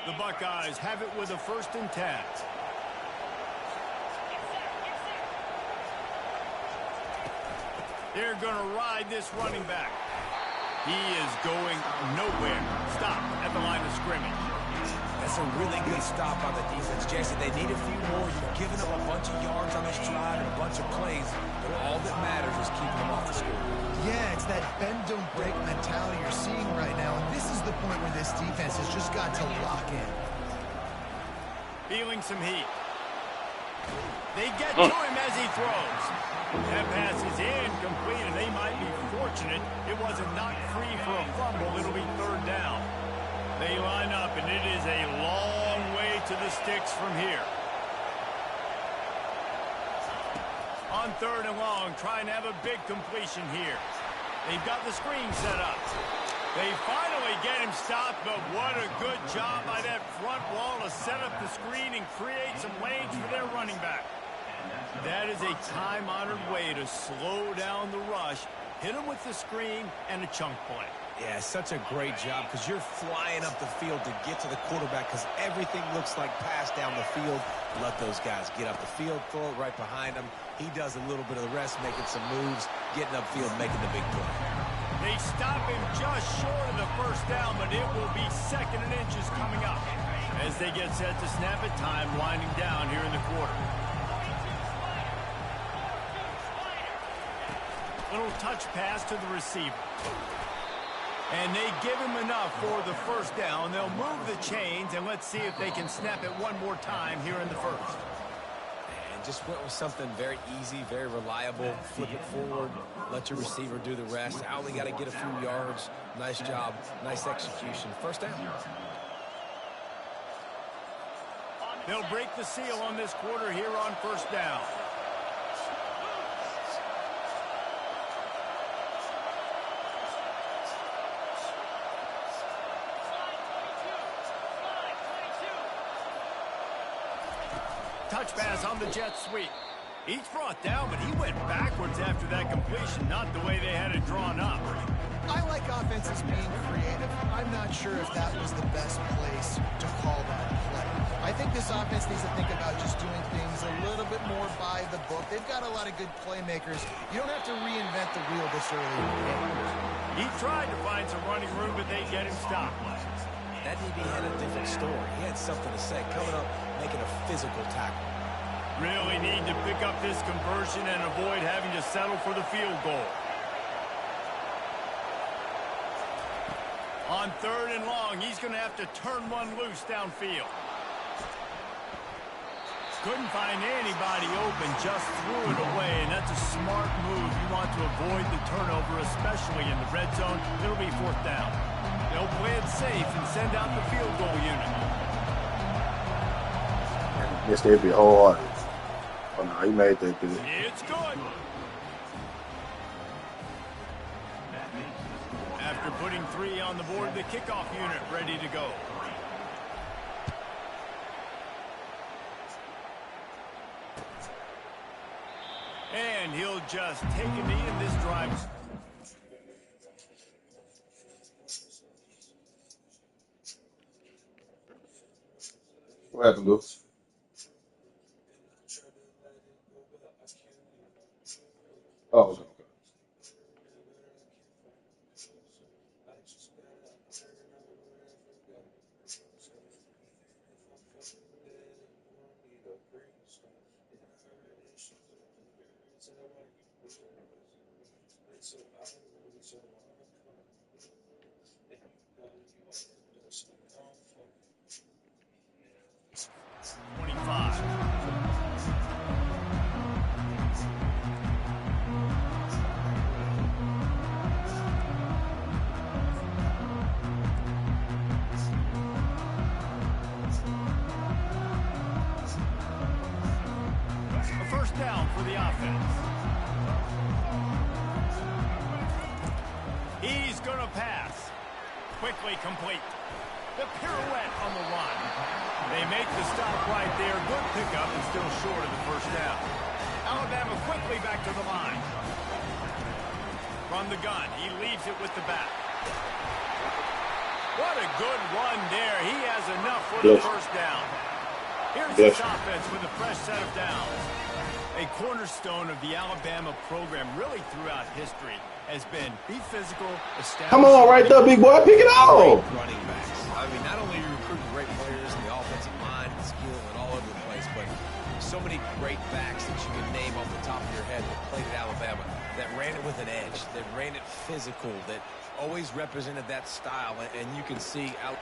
The Buckeyes have it with a 1st and 10. They're going to ride this running back. He is going nowhere. Stop at the line of scrimmage. That's a really good stop on the defense. Jason, they need a few more. You've given them a bunch of yards on this drive and a bunch of plays, but all that matters is keeping them off the score. Yeah, it's that bend, don't break mentality you're seeing right now, and this is the point where this defense has just got to lock in. Feeling some heat. They get to him as he throws. That pass is incomplete, and they might be fortunate it wasn't knocked free for a fumble. It'll be 3rd down. They line up, and it is a long way to the sticks from here. On 3rd and long, trying to have a big completion here. They've got the screen set up. They finally get him stopped, but what a good job by that front wall to set up the screen and create some lanes for their running back. That is a time-honored way to slow down the rush, hit him with the screen, and a chunk play. Yeah, such a great job because you're flying up the field to get to the quarterback because everything looks like pass down the field. Let those guys get up the field, throw it right behind him. He does a little bit of the rest, making some moves, getting upfield, making the big play. They stop him just short of the 1st down, but it will be 2nd and inches coming up as they get set to snap it. Time winding down here in the quarter. Little touch pass to the receiver. And they give him enough for the 1st down. They'll move the chains, and let's see if they can snap it one more time here in the 1st. And just went with something very easy, very reliable. Flip it forward, let your receiver do the rest. I only got to get a few yards. Nice job, nice execution. 1st down. They'll break the seal on this quarter here on 1st down. Touch pass on the jet sweep. He's brought down, but he went backwards after that completion, not the way they had it drawn up. I like offenses being creative. I'm not sure if that was the best place to call that play. I think this offense needs to think about just doing things a little bit more by the book. They've got a lot of good playmakers. You don't have to reinvent the wheel this early in the game. He tried to find some running room, but they get him stopped. That DB had a different story. He had something to say, coming up, making a physical tackle. Really need to pick up this conversion and avoid having to settle for the field goal. On 3rd and long, he's going to have to turn one loose downfield. Couldn't find anybody open, just threw it away, and that's a smart move. You want to avoid the turnover, especially in the red zone. It'll be 4th down. They'll play it safe and send out the field goal unit. Yes, they'd be hard. Oh, no, he made that good. It's good. After putting 3 on the board, the kickoff unit ready to go. And he'll just take a knee in this drive. What happened, Luke? Oh, okay. Down for the offense. He's going to pass. Quickly complete. The pirouette on the run. They make the stop right there. Good pickup and still short of the 1st down. Alabama quickly back to the line. From the gun, he leaves it with the back. What What a good run there. He has enough for the first down. Here's this offense with a fresh set of downs. A cornerstone of the Alabama program really throughout history has been be physical, establish. Come on, right there, big boy. Pick it off. Running backs. I mean, not only are you recruiting great players in the offensive line and skill and all over the place, but so many great backs that you can name off the top of your head that played at Alabama, that ran it with an edge, that ran it physical, that always represented that style. And you can see out.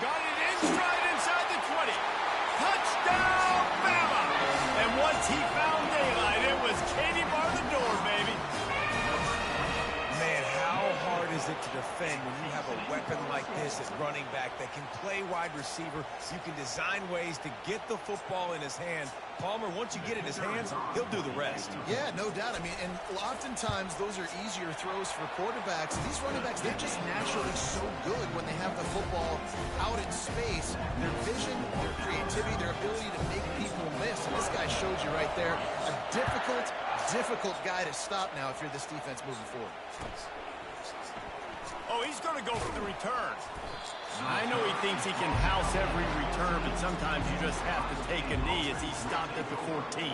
Got it in stride inside the 20. Touchdown, Bama! And once he found daylight, it was Katie bar the door, baby. Man, how hard is it to defend when you have a weapon like this at running back that can play wide receiver? You can design ways to get the football in his hand. Palmer, once you get it in his hands, he'll do the rest. Yeah, no doubt. I mean, and oftentimes those are easier throws for quarterbacks. These running backs, they're just naturally so good when they have the football out in space. Their vision, their creativity, their ability to make people miss. And this guy showed you right there a difficult guy to stop now if you're this defense moving forward. Oh, he's going to go for the return. I know he thinks he can house every return, but sometimes you just have to take a knee as he stopped at the 14.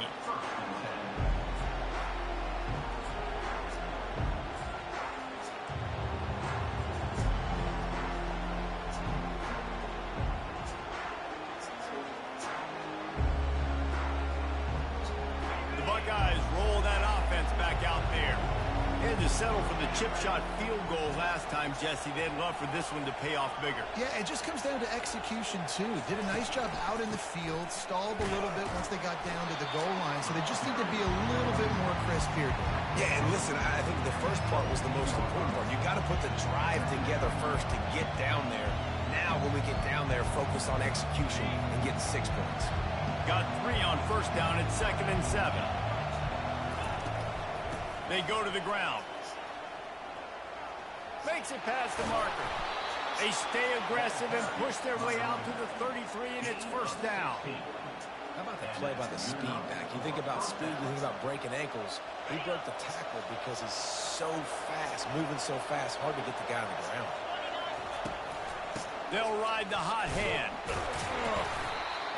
The Buckeyes roll that offense back out there. They had to settle for the chip shot field goal last time, Jesse. They'd love for this one to pay off bigger. Yeah, it just comes down to execution, too. Did a nice job out in the field, stalled a little bit once they got down to the goal line, so they just need to be a little bit more crisp here. Yeah, and listen, I think the first part was the most important part. You got to put the drive together first to get down there. Now, when we get down there, focus on execution and getting 6 points. Got 3 on first down at 2nd and 7. They go to the ground. Makes it past the marker. They stay aggressive and push their way out to the 33, and it's first down. How about the play by the speed back? You think about speed, you think about breaking ankles. He broke the tackle because he's so fast, moving so fast, hard to get the guy on the ground. They'll ride the hot hand.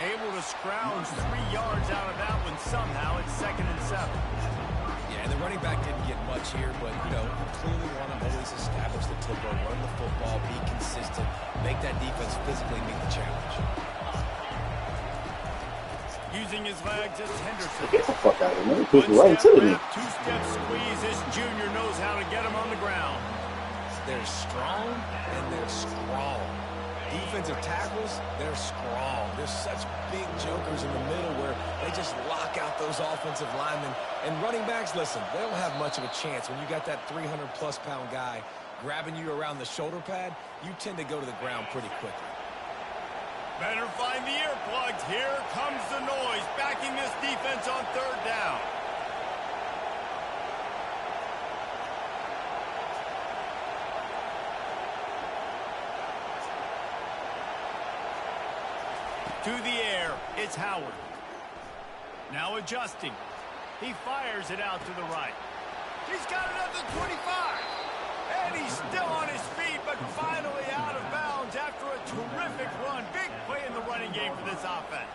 Able to scrounge 3 yards out of that one somehow. It's 2nd and 7. Yeah, and the running back didn't get much here, but, you know, you clearly want to always establish the tempo, run the football, be consistent, make that defense physically meet the challenge. Using his legs, it's Henderson. Get the fuck out of here. Push me right into the knee. 2-step squeeze. This junior knows how to get him on the ground. They're strong, and they're strong. Defensive tackles, they're strong. There's such big jokers in the middle where they just lock out those offensive linemen. And running backs, listen, they don't have much of a chance. When you got that 300-plus pound guy grabbing you around the shoulder pad, you tend to go to the ground pretty quickly. Better find the earplugs. Here comes the noise, backing this defense on 3rd down. To the air, it's Howard. Now adjusting. He fires it out to the right. He's got it at the 25. And he's still on his feet, but finally out of bounds after a terrific run. Big play in the running game for this offense.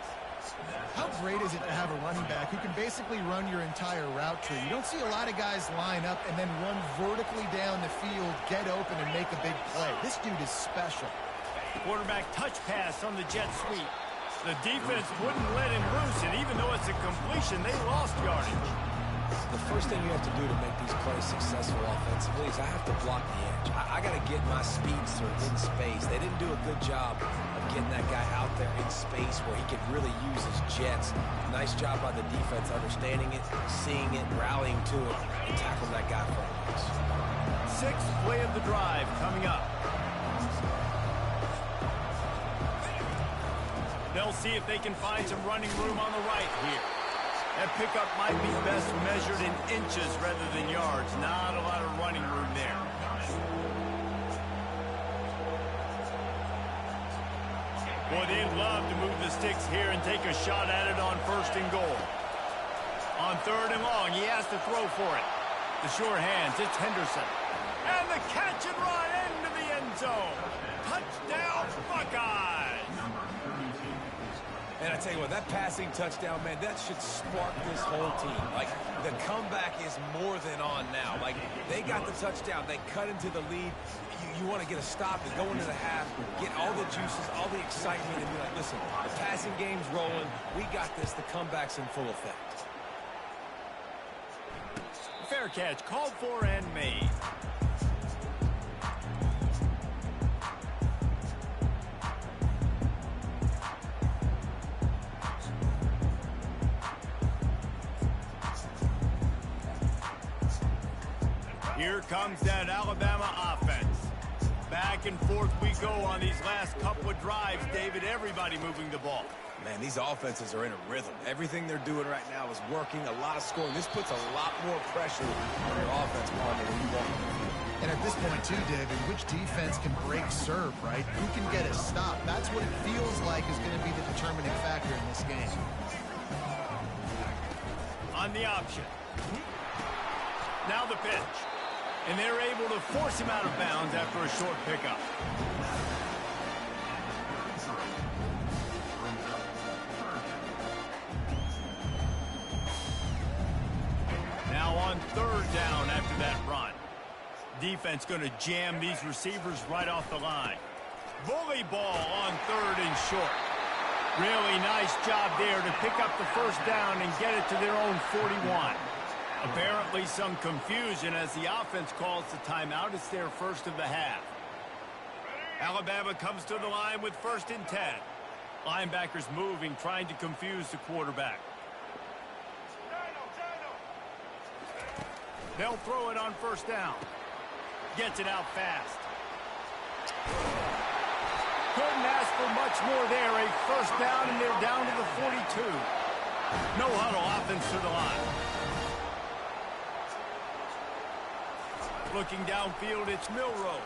How great is it to have a running back who can basically run your entire route tree? You don't see a lot of guys line up and then run vertically down the field, get open, and make a big play. This dude is special. Quarterback touch pass on the jet sweep. The defense wouldn't let him loose, and even though it's a completion, they lost yardage. The first thing you have to do to make these plays successful offensively is I have to block the edge. I got to get my speedster in space. They didn't do a good job of getting that guy out there in space where he could really use his jets. Nice job by the defense understanding it, seeing it, rallying to it, and tackling that guy for us. 6th play of the drive coming up. They'll see if they can find some running room on the right here. That pickup might be best measured in inches rather than yards. Not a lot of running room there. Boy, they'd love to move the sticks here and take a shot at it on 1st and goal. On 3rd and long, he has to throw for it. The sure hands, it's Henderson. And the catch and run into the end zone. Touchdown, Buckeyes! And I tell you what, that passing touchdown, man, that should spark this whole team. Like, the comeback is more than on now. Like, they got the touchdown. They cut into the lead. You want to get a stop and go into the half, get all the juices, all the excitement, and be like, listen, the passing game's rolling. We got this. The comeback's in full effect. Fair catch, called for and made. Here comes that Alabama offense. Back and forth we go on these last couple of drives, David. Everybody moving the ball. Man, these offenses are in a rhythm. Everything they're doing right now is working, a lot of scoring. This puts a lot more pressure on your offense, partner, when you walk on the field. And at this point, too, David, which defense can break serve, right? Who can get a stop? That's what it feels like is going to be the determining factor in this game. On the option. Now the pitch. And they're able to force him out of bounds after a short pickup. Now on third down after that run. Defense going to jam these receivers right off the line. Bully ball on third and short. Really nice job there to pick up the first down and get it to their own 41. Apparently some confusion as the offense calls the timeout. It's their first of the half. Alabama comes to the line with 1st and 10. Linebackers moving, trying to confuse the quarterback. They'll throw it on 1st down. Gets it out fast. Couldn't ask for much more there. A 1st down, and they're down to the 42. No huddle offense to the line. Looking downfield, it's Milroe.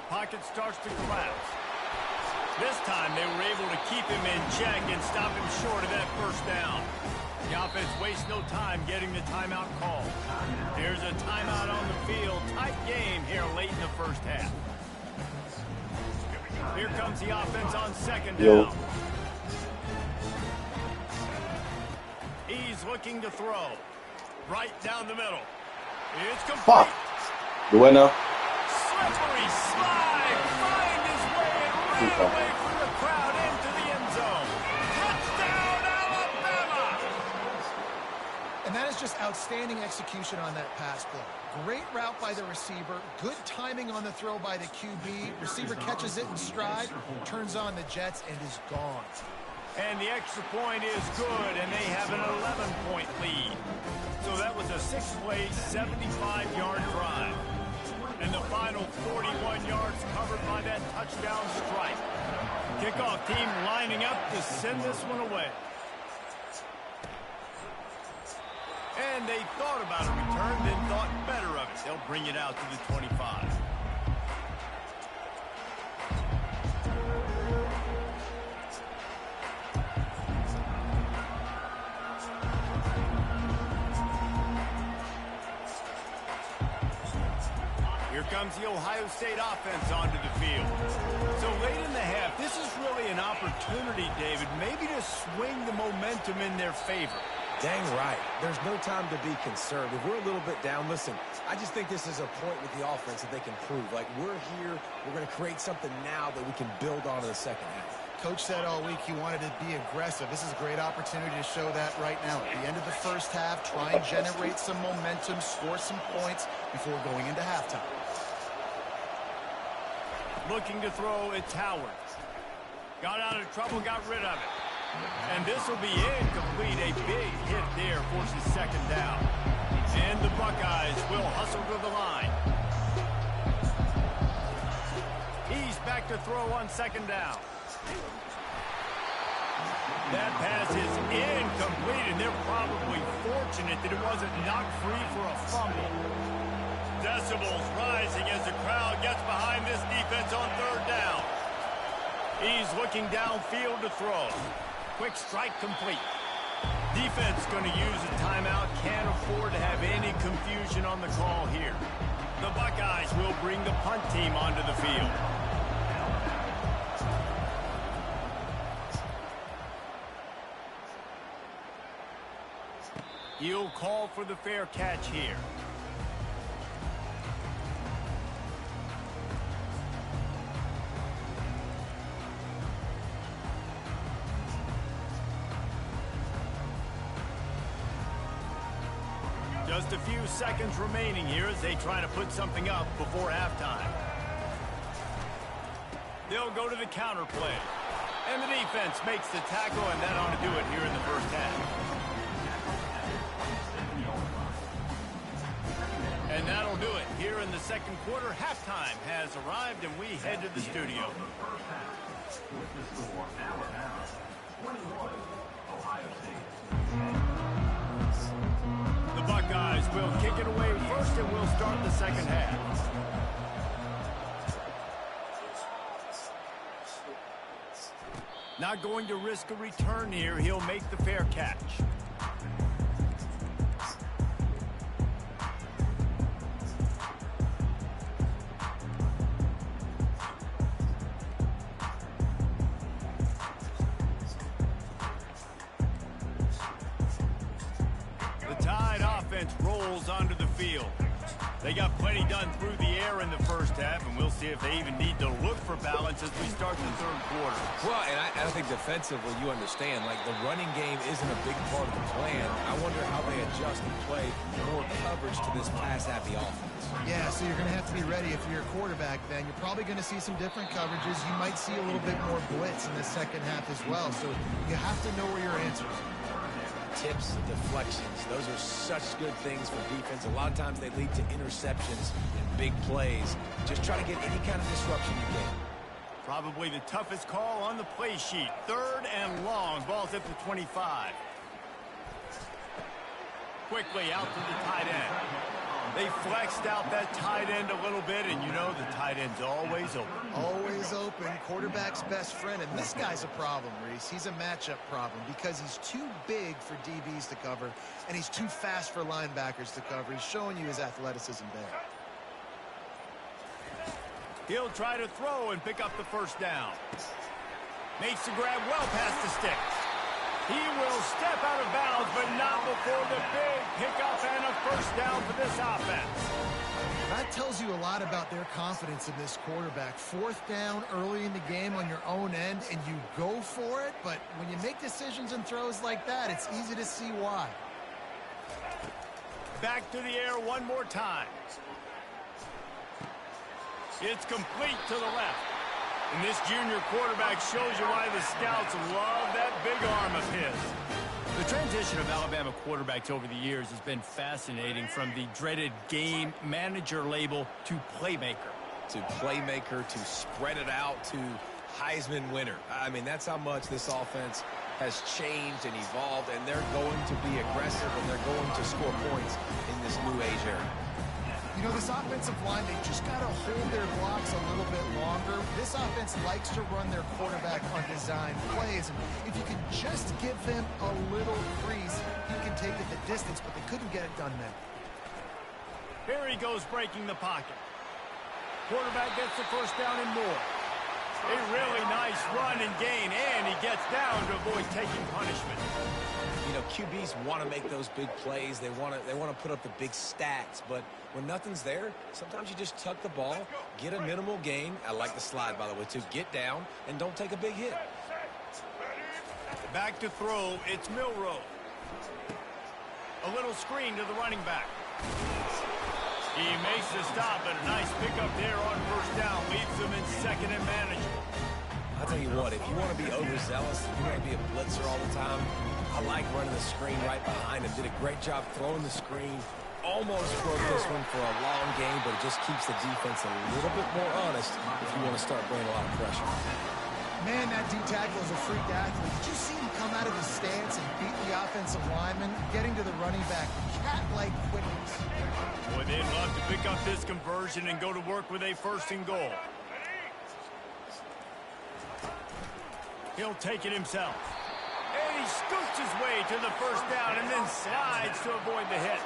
Pocket starts to collapse. This time they were able to keep him in check and stop him short of that 1st down. The offense wastes no time getting the timeout call. There's a timeout on the field. Tight game here late in the first half. Here comes the offense on 2nd down. He's looking to throw. Right down the middle. It's complete. Bueno. Slippery slide. Find his way and ran away from the crowd into the end zone. Touchdown, Alabama! And that is just outstanding execution on that pass play. Great route by the receiver. Good timing on the throw by the QB. Receiver catches it in stride, turns on the jets, and is gone. And the extra point is good, and they have an 11-point lead. So that was a 6-play, 75-yard drive. And the final 41 yards covered by that touchdown strike. Kickoff team lining up to send this one away. And they thought about a return, then thought better of it. They'll bring it out to the 25. Here comes the Ohio State offense onto the field. So late in the half, this is really an opportunity, David, maybe to swing the momentum in their favor. Dang right. There's no time to be concerned. If we're a little bit down, listen, I just think this is a point with the offense that they can prove. Like, we're here, we're going to create something now that we can build on in the second half. Coach said all week he wanted to be aggressive. This is a great opportunity to show that right now. At the end of the first half, try and generate some momentum, score some points before going into halftime. Looking to throw, it's Howard. Got out of trouble, got rid of it. And this will be incomplete. A big hit there forces 2nd down. And the Buckeyes will hustle to the line. He's back to throw on 2nd down. That pass is incomplete, and they're probably fortunate that it wasn't knocked free for a fumble. Decibels rising as the crowd gets behind this defense on 3rd down. He's looking downfield to throw. Quick strike complete. Defense going to use a timeout. Can't afford to have any confusion on the call here. The Buckeyes will bring the punt team onto the field. He'll call for the fair catch here. Just a few seconds remaining here as they try to put something up before halftime. They'll go to the counter play. And the defense makes the tackle, and that ought to do it here in the first half. And that'll do it here in the second quarter. Halftime has arrived, and we head to the studio. The Buckeyes will kick it away first, and we'll start the second half. Not going to risk a return here. He'll make the fair catch. The Tide offense rolls onto the field. They got plenty done through the air in the first half, and we'll see if they even need to look for balance as we start the third quarter. Well, and I think defensively, you understand, like the running game isn't a big part of the plan. I wonder how they adjust and play more coverage to this pass-happy offense. Yeah, so you're going to have to be ready if you're a quarterback then. You're probably going to see some different coverages. You might see a little bit more blitz in the second half as well, so you have to know where your answers are. Tips, deflections, those are such good things for defense. A lot of times they lead to interceptions and big plays. Just try to get any kind of disruption you can. Probably the toughest call on the play sheet. Third and long. Ball's at the 25. Quickly out to the tight end. They flexed out that tight end a little bit, and you know the tight end's always open. Always open. Quarterback's best friend, and this guy's a problem, Reese. He's a matchup problem because he's too big for DBs to cover, and he's too fast for linebackers to cover. He's showing you his athleticism there. He'll try to throw and pick up the first down. Makes the grab well past the sticks. He will step out of bounds, but not before the big pickup and a first down for this offense. That tells you a lot about their confidence in this quarterback. Fourth down early in the game on your own end, and you go for it, but when you make decisions and throws like that, it's easy to see why. Back to the air one more time. It's complete to the left. And this junior quarterback shows you why the scouts love that big arm of his. The transition of Alabama quarterbacks over the years has been fascinating, from the dreaded game manager label to playmaker. To playmaker, to spread it out, to Heisman winner. I mean, that's how much this offense has changed and evolved, and they're going to be aggressive, and they're going to score points in this new age era. You know, this offensive line, they just got to hold their blocks a little bit longer. This offense likes to run their quarterback on design plays. And if you can just give them a little crease, you can take it the distance, but they couldn't get it done then. Here he goes breaking the pocket. Quarterback gets the first down and more. A really nice run and gain, and he gets down to avoid taking punishment. You know, QBs want to make those big plays. They want to put up the big stats, but when nothing's there, sometimes you just tuck the ball, get a minimal gain. I like the slide, by the way, too. Get down and don't take a big hit. Back to throw, it's Milroe. A little screen to the running back. He makes the stop, but a nice pickup there on first down. Leaves him in second and manageable. I'll tell you what, if you want to be overzealous, if you want to be a blitzer all the time, I like running the screen right behind him. Did a great job throwing the screen. Almost broke this one for a long game, but it just keeps the defense a little bit more honest if you want to start bringing a lot of pressure. Man, that D tackle is a freak athlete. Did you see him come out of his stance and beat the offensive lineman, getting to the running back with cat-like quickness? Boy, they'd love to pick up this conversion and go to work with a first and goal. He'll take it himself. And he scoots his way to the first down and then slides to avoid the hit.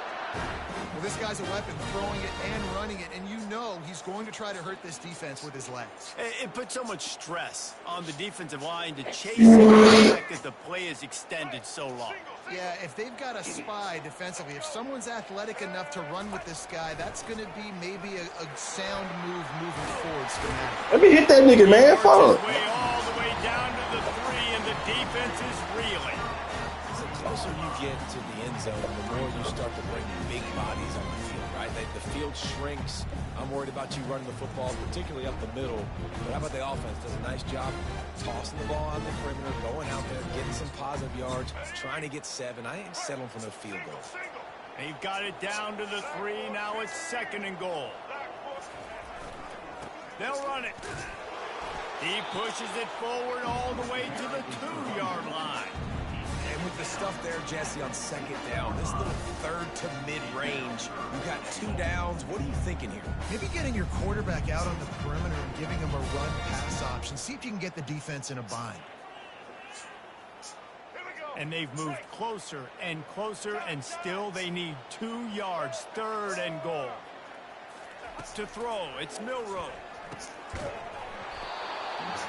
Well, this guy's a weapon, throwing it and running it, and you know he's going to try to hurt this defense with his legs. It puts so much stress on the defensive line to chase the fact that the play is extended so long. Yeah, if they've got a spy defensively, if someone's athletic enough to run with this guy, that's going to be maybe a sound move moving forward. Let me hit that nigga, man. Fuck. Way all the way down to the 3, and the defense is reeling. The closer you get to the end zone, the more you start to bring big bodies on the field, right? The field shrinks. I'm worried about you running the football, particularly up the middle. But how about the offense? Does a nice job tossing the ball on the perimeter, going out there, getting some positive yards, trying to get 7. I ain't settling for no field goal. They've got it down to the 3. Now it's 2nd and goal. They'll run it. He pushes it forward all the way to the 2-yard line. And with the stuff there, Jesse, on 2nd down, this little 3rd to mid-range, you got 2 downs. What are you thinking here? Maybe getting your quarterback out on the perimeter and giving him a run-pass option. See if you can get the defense in a bind. And they've moved closer, and still they need 2 yards. 3rd and goal. To throw, it's Milrow.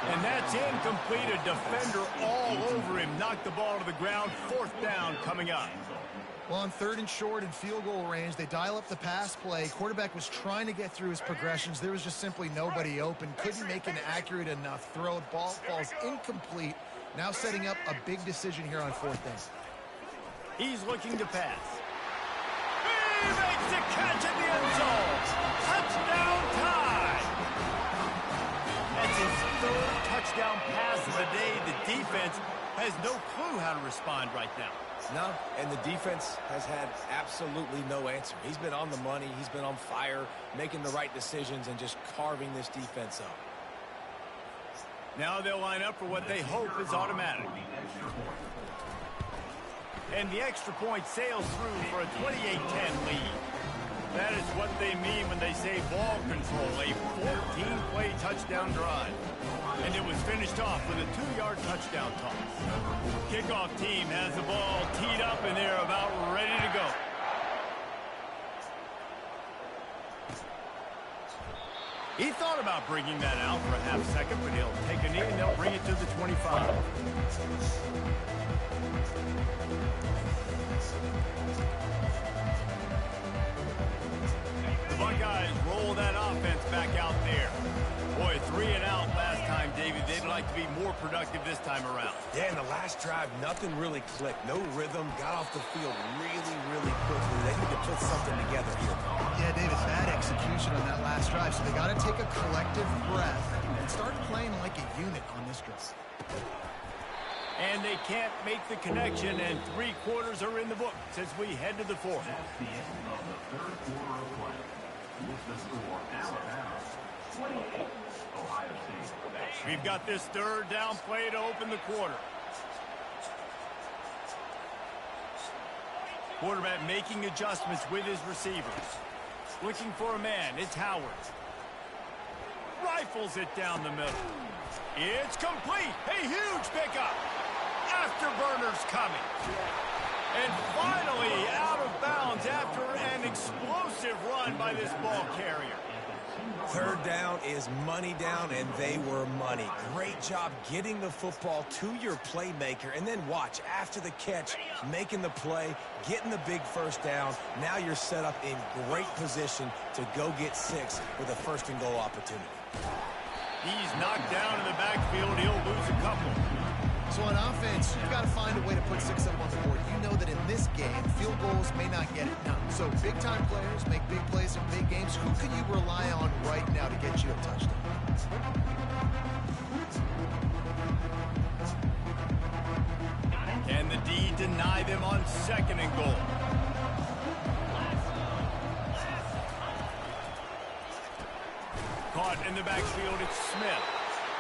And that's incomplete. A defender all over him. Knocked the ball to the ground. 4th down coming up. Well, on 3rd and short and field goal range, they dial up the pass play. Quarterback was trying to get through his progressions. There was just simply nobody open. Couldn't make an accurate enough throw. Ball falls incomplete. Now setting up a big decision here on 4th down. He's looking to pass. He makes the catch in the end zone. Touchdown time. That's his 3rd touchdown pass of the day. The defense has no clue how to respond right now. No, and the defense has had absolutely no answer. He's been on the money. He's been on fire, making the right decisions and just carving this defense up. Now they'll line up for what they hope is automatic. And the extra point sails through for a 28-10 lead. That is what they mean when they say ball control, a 14-play touchdown drive. And it was finished off with a 2-yard touchdown toss. Kickoff team has the ball teed up, and they're about ready to go. He thought about bringing that out for a half second, but he'll take a knee and they'll bring it to the 25. The Buckeyes roll that offense back out there. Boy, 3 and out last time, David. They'd like to be more productive this time around. Yeah, in the last drive, nothing really clicked. No rhythm. Got off the field really, really quickly. They need to put something together here. Yeah, David, bad execution on that last drive, so they got to take a collective breath and start playing like a unit on this drive. And they can't make the connection, and 3 quarters are in the book as we head to the 4th. That's the end of the 3rd quarter of play. With the score, Alabama 28, Ohio State. We've got this 3rd down play to open the quarter. Quarterback making adjustments with his receivers. Looking for a man. It's Howard. Rifles it down the middle. It's complete. A huge pickup. Afterburners coming. And finally out of bounds after an explosive run by this ball carrier. 3rd down is money down, and they were money. Great job getting the football to your playmaker, and then watch, after the catch, making the play, getting the big 1st down. Now you're set up in great position to go get 6 with a 1st and goal opportunity. He's knocked down in the backfield. He'll lose a couple. So on offense, you've got to find a way to put 6 up on the board. You know that in this game, field goals may not get it done. So big-time players make big plays in big games. Who can you rely on right now to get you a touchdown? Can the D deny them on 2nd and goal? Caught in the backfield, it's Smith.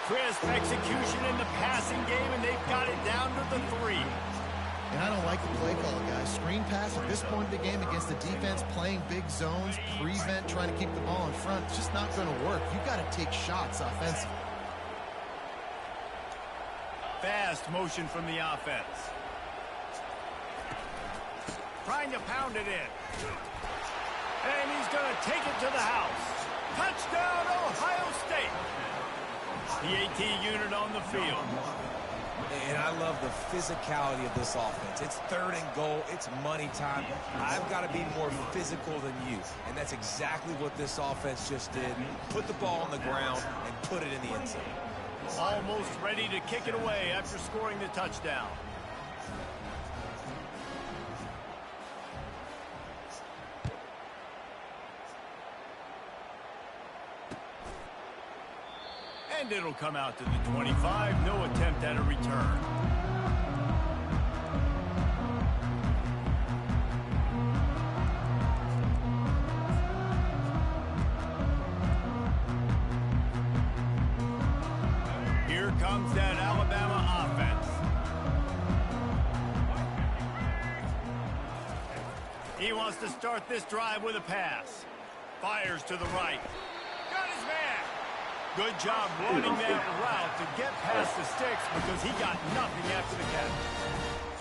Crisp execution in the passing game, and they've got it down to the 3. And I don't like the play call, guys. Screen pass at this point of the game against the defense, playing big zones, prevent, trying to keep the ball in front. It's just not going to work. You've got to take shots offensively. Fast motion from the offense. Trying to pound it in. And he's going to take it to the house. Touchdown, Ohio State. The AT unit on the field. And I love the physicality of this offense. It's 3rd and goal. It's money time. I've got to be more physical than you. And that's exactly what this offense just did. Put the ball on the ground and put it in the end zone. Almost ready to kick it away after scoring the touchdown. And it'll come out to the 25. No attempt at a return. Here comes that Alabama offense. He wants to start this drive with a pass. Fires to the right. Got his man. Good job running that route to get past the sticks because he got nothing after the catch.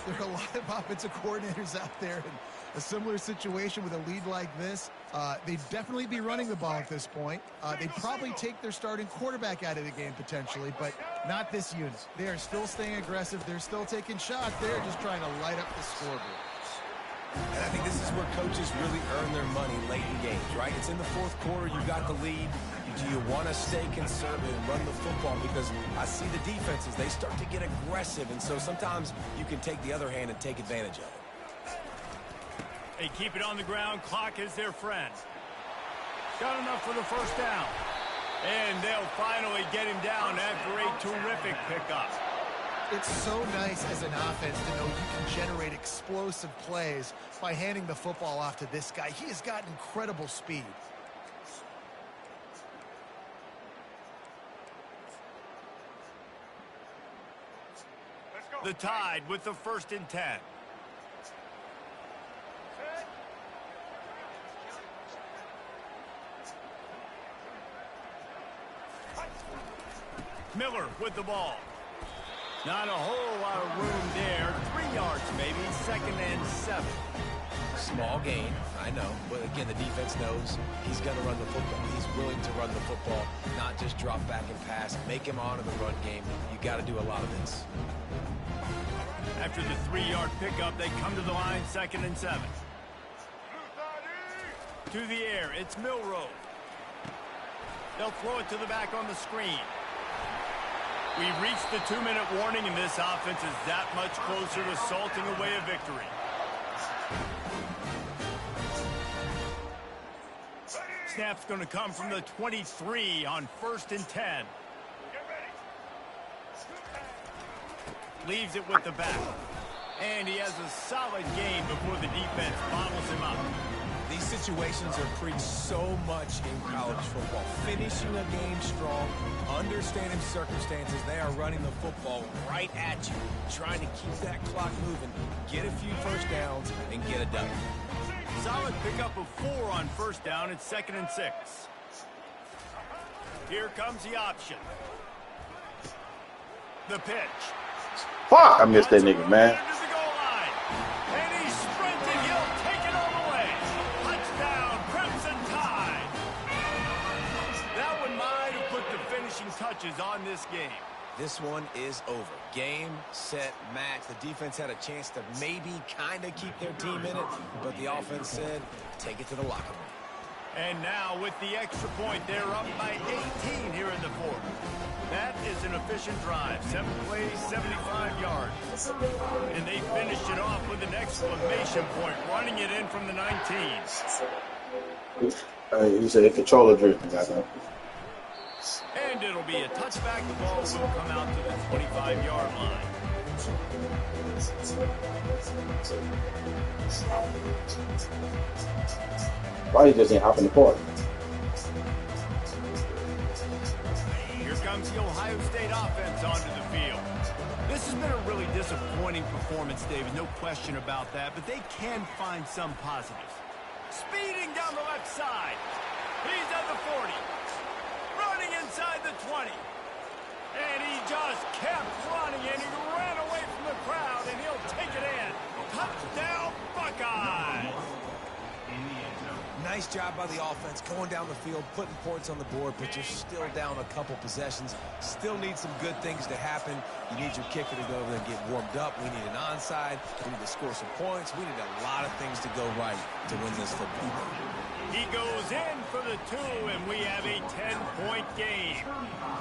There are a lot of offensive coordinators out there in a similar situation with a lead like this. They'd definitely be running the ball at this point. They'd probably take their starting quarterback out of the game potentially, but not this unit. They are still staying aggressive. They're still taking shots. They're just trying to light up the scoreboard. And I think this is where coaches really earn their money late in games, right? It's in the 4th quarter. You got the lead. Do you want to stay conservative and run the football? Because I see the defenses, they start to get aggressive, and so sometimes you can take the other hand and take advantage of it. They keep it on the ground. Clock is their friend. Got enough for the first down. And they'll finally get him down after a terrific pickup. It's so nice as an offense to know you can generate explosive plays by handing the football off to this guy. He has got incredible speed. The Tide with the 1st and 10. Miller with the ball. Not a whole lot of room there. 3 yards maybe. 2nd and 7. Small gain, I know. But again, the defense knows he's going to run the football. He's willing to run the football, not just drop back and pass. Make him honor the run game. You got to do a lot of this. After the 3-yard pickup, they come to the line, 2nd and 7. To the air, it's Milrow. They'll throw it to the back on the screen. We've reached the 2-minute warning, and this offense is that much closer to salting away a victory. Snap's going to come from the 23 on 1st and 10. Leaves it with the back. And he has a solid game before the defense bottles him up. These situations are preached so much in college football. Finishing a game strong, understanding circumstances. They are running the football right at you, trying to keep that clock moving, get a few first downs, and get it done. Solid pickup of 4 on 1st down. It's 2nd and 6. Here comes the option. The pitch. Fuck, I missed that nigga, man. And he's sprinting. He'll take it all the way. Touchdown, Crimson Tide. That one might have put the finishing touches on this game. This one is over. Game, set, match. The defense had a chance to maybe kind of keep their team in it, but the offense said, take it to the locker room. And now with the extra point, they're up by 18 here in the 4th. That is an efficient drive. 7 plays, 75 yards. And they finished it off with an exclamation point, running it in from the 19. You said controller driven, guys. And it'll be a touchback. The ball will come out to the 25-yard line. Why he just ain't hopping the court? Here comes the Ohio State offense onto the field. This has been a really disappointing performance, David, no question about that, but they can find some positives. Speeding down the left side. He's at the 40. Running inside the 20. And he just kept running, and he ran away from the crowd, and he'll take it in. Touchdown, Buckeyes! Nice job by the offense, going down the field, putting points on the board, but you're still down a couple possessions. Still need some good things to happen. You need your kicker to go over there and get warmed up. We need an onside. We need to score some points. We need a lot of things to go right to win this football game. He goes in for the 2, and we have a 10-point game.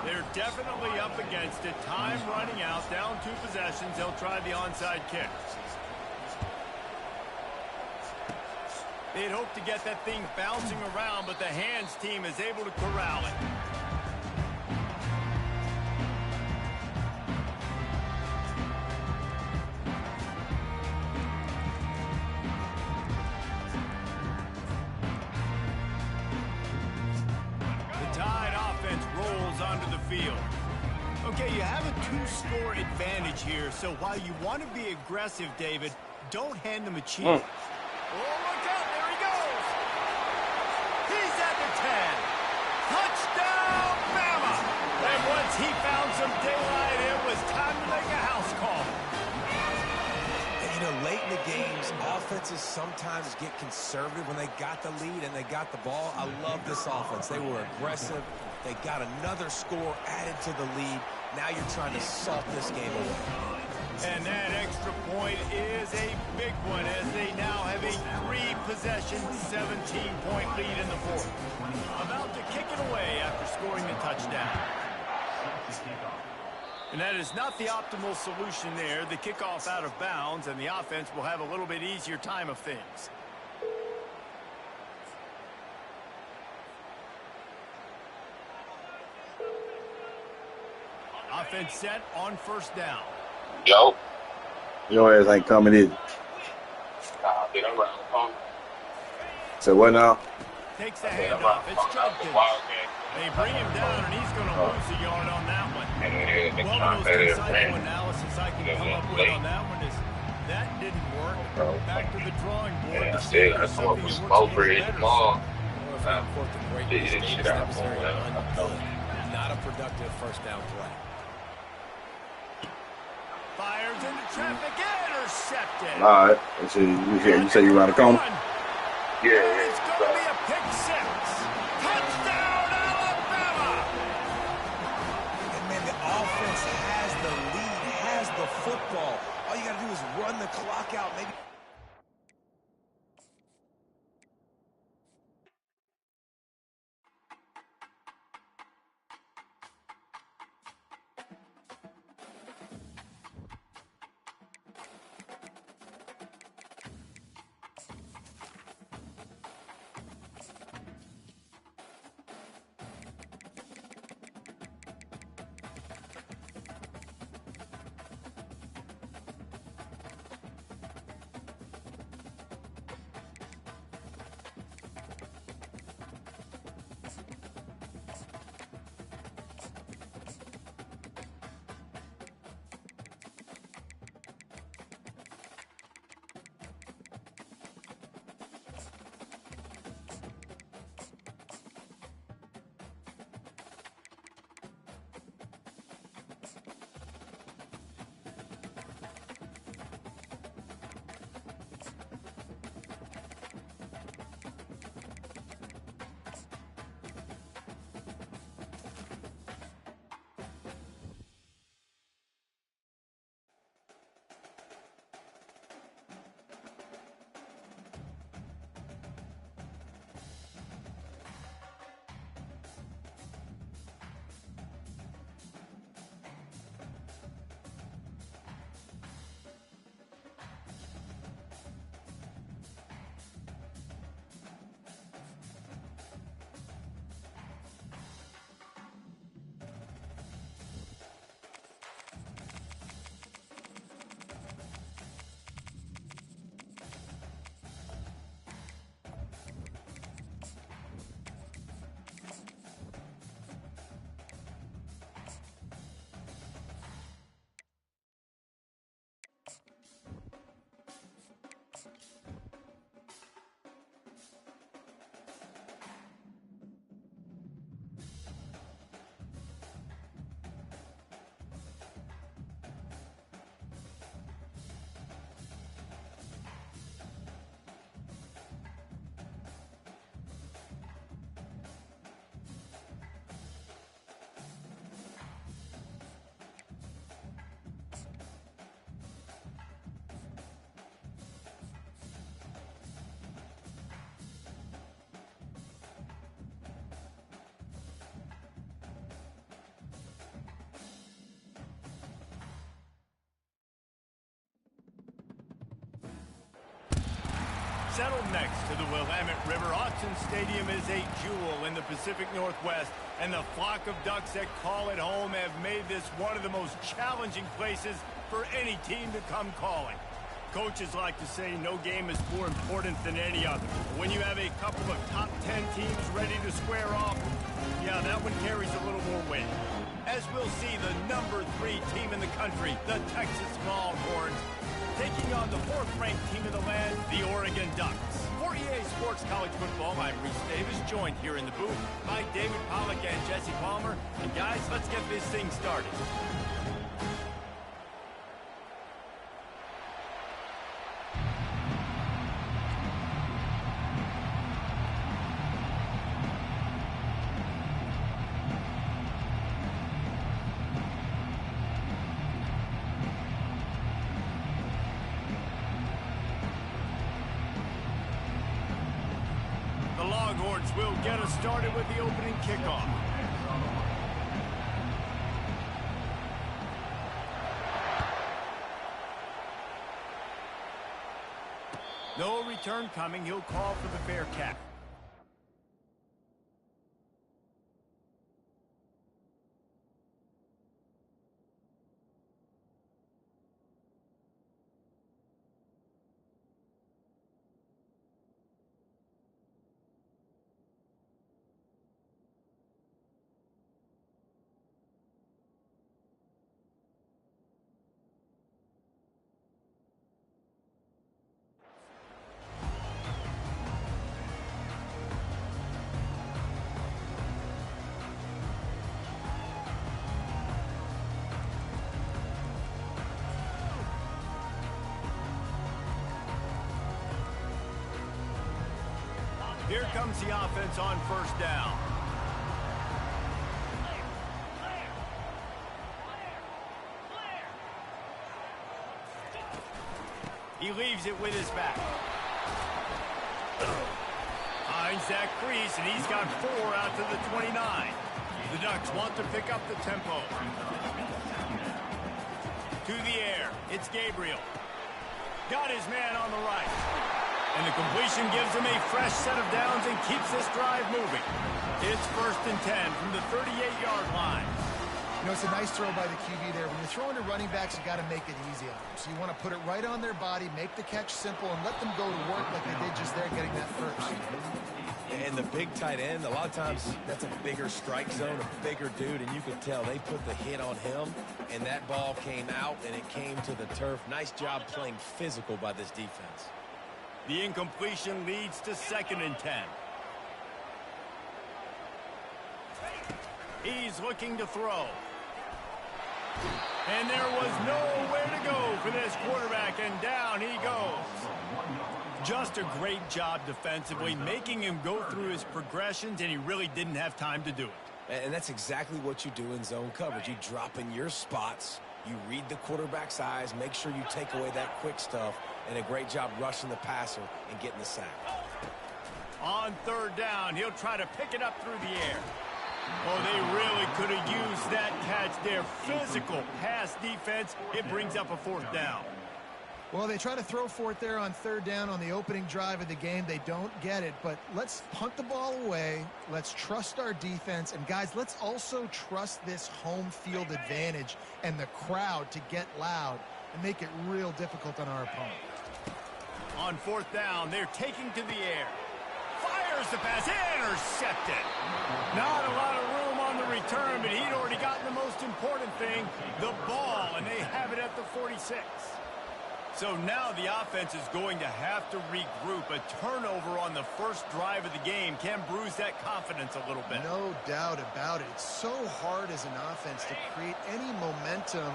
They're definitely up against it. Time running out, down 2 possessions. They'll try the onside kick. They'd hoped to get that thing bouncing around, but the hands team is able to corral it. The Tide offense rolls onto the field. Okay, you have a 2-score advantage here, so while you want to be aggressive, David, don't hand them a cheat. Oh, look out! There he goes! He's at the 10. Touchdown, Bama! And once he found some daylight, it was time to make a house call. And, you know, late in the games, offenses sometimes get conservative when they got the lead and they got the ball. I love this offense. They were aggressive. They got another score added to the lead. Now you're trying to salt this game away. And that extra point is a big one as they now have a 3-possession, 17-point lead in the 4th. About to kick it away after scoring the touchdown. And that is not the optimal solution there. The kickoff out of bounds, and the offense will have a little bit easier time of things. Offense set on 1st down. Yo. Your ass ain't coming in. Dude, I'm around the phone. So what now? Takes the handoff. It's Judkins. They bring him down, and he's going to lose a yard on that one. Well, the most insightful analysis I can come up with on that one is that didn't work. Back to the drawing board. I said, I saw it was over it all. Not a productive 1st down play. Fires into traffic, intercepted. All right. Let's see. You say you around the corner? Yeah. It's going to be a pick 6. Touchdown, Alabama! And, man, the offense has the lead, has the football. All you got to do is run the clock out, maybe. settled next to the Willamette River. Autzen Stadium is a jewel in the Pacific Northwest, and the flock of ducks that call it home have made this one of the most challenging places for any team to come calling. Coaches like to say no game is more important than any other. When you have a couple of top 10 teams ready to square off, yeah, that one carries a little more weight. As we'll see the number 3 team in the country, the Texas Longhorns, taking on the 4th-ranked team in the land, the Oregon Ducks. For EA Sports College Football, I'm Reese Davis, joined here in the booth by David Pollack and Jesse Palmer. And guys, let's get this thing started. The Longhorns will get us started with the opening kickoff. No return coming. He'll call for the fair catch. Here comes the offense on first down. He leaves it with his back. Finds that crease, and he's got 4 out to the 29. The Ducks want to pick up the tempo. To the air, it's Gabriel. Got his man on the right. And the completion gives him a fresh set of downs and keeps this drive moving. It's 1st and 10 from the 38-yard line. You know, it's a nice throw by the QB there. When you're throwing to running backs, you got to make it easy on them. So you want to put it right on their body, make the catch simple, and let them go to work like they did just there, getting that first. And the big tight end, a lot of times that's a bigger strike zone, a bigger dude, and you can tell they put the hit on him, and that ball came out, and it came to the turf. Nice job playing physical by this defense. The incompletion leads to 2nd and 10. He's looking to throw. And there was nowhere to go for this quarterback, and down he goes. Just a great job defensively, making him go through his progressions, and he really didn't have time to do it. And that's exactly what you do in zone coverage. You drop in your spots, you read the quarterback's eyes, make sure you take away that quick stuff, and a great job rushing the passer and getting the sack. On 3rd down, he'll try to pick it up through the air. Oh, they really could have used that catch there. Physical pass defense. It brings up a 4th down. Well, they try to throw for it there on 3rd down on the opening drive of the game. They don't get it, but let's punt the ball away. Let's trust our defense. And, guys, let's also trust this home field advantage and the crowd to get loud and make it real difficult on our opponent. On 4th down, they're taking to the air. Fires the pass, intercepted. Not a lot of room on the return, but he'd already gotten the most important thing, the ball, and they have it at the 46. So now the offense is going to have to regroup. A turnover on the first drive of the game can bruise that confidence a little bit. No doubt about it. It's so hard as an offense to create any momentum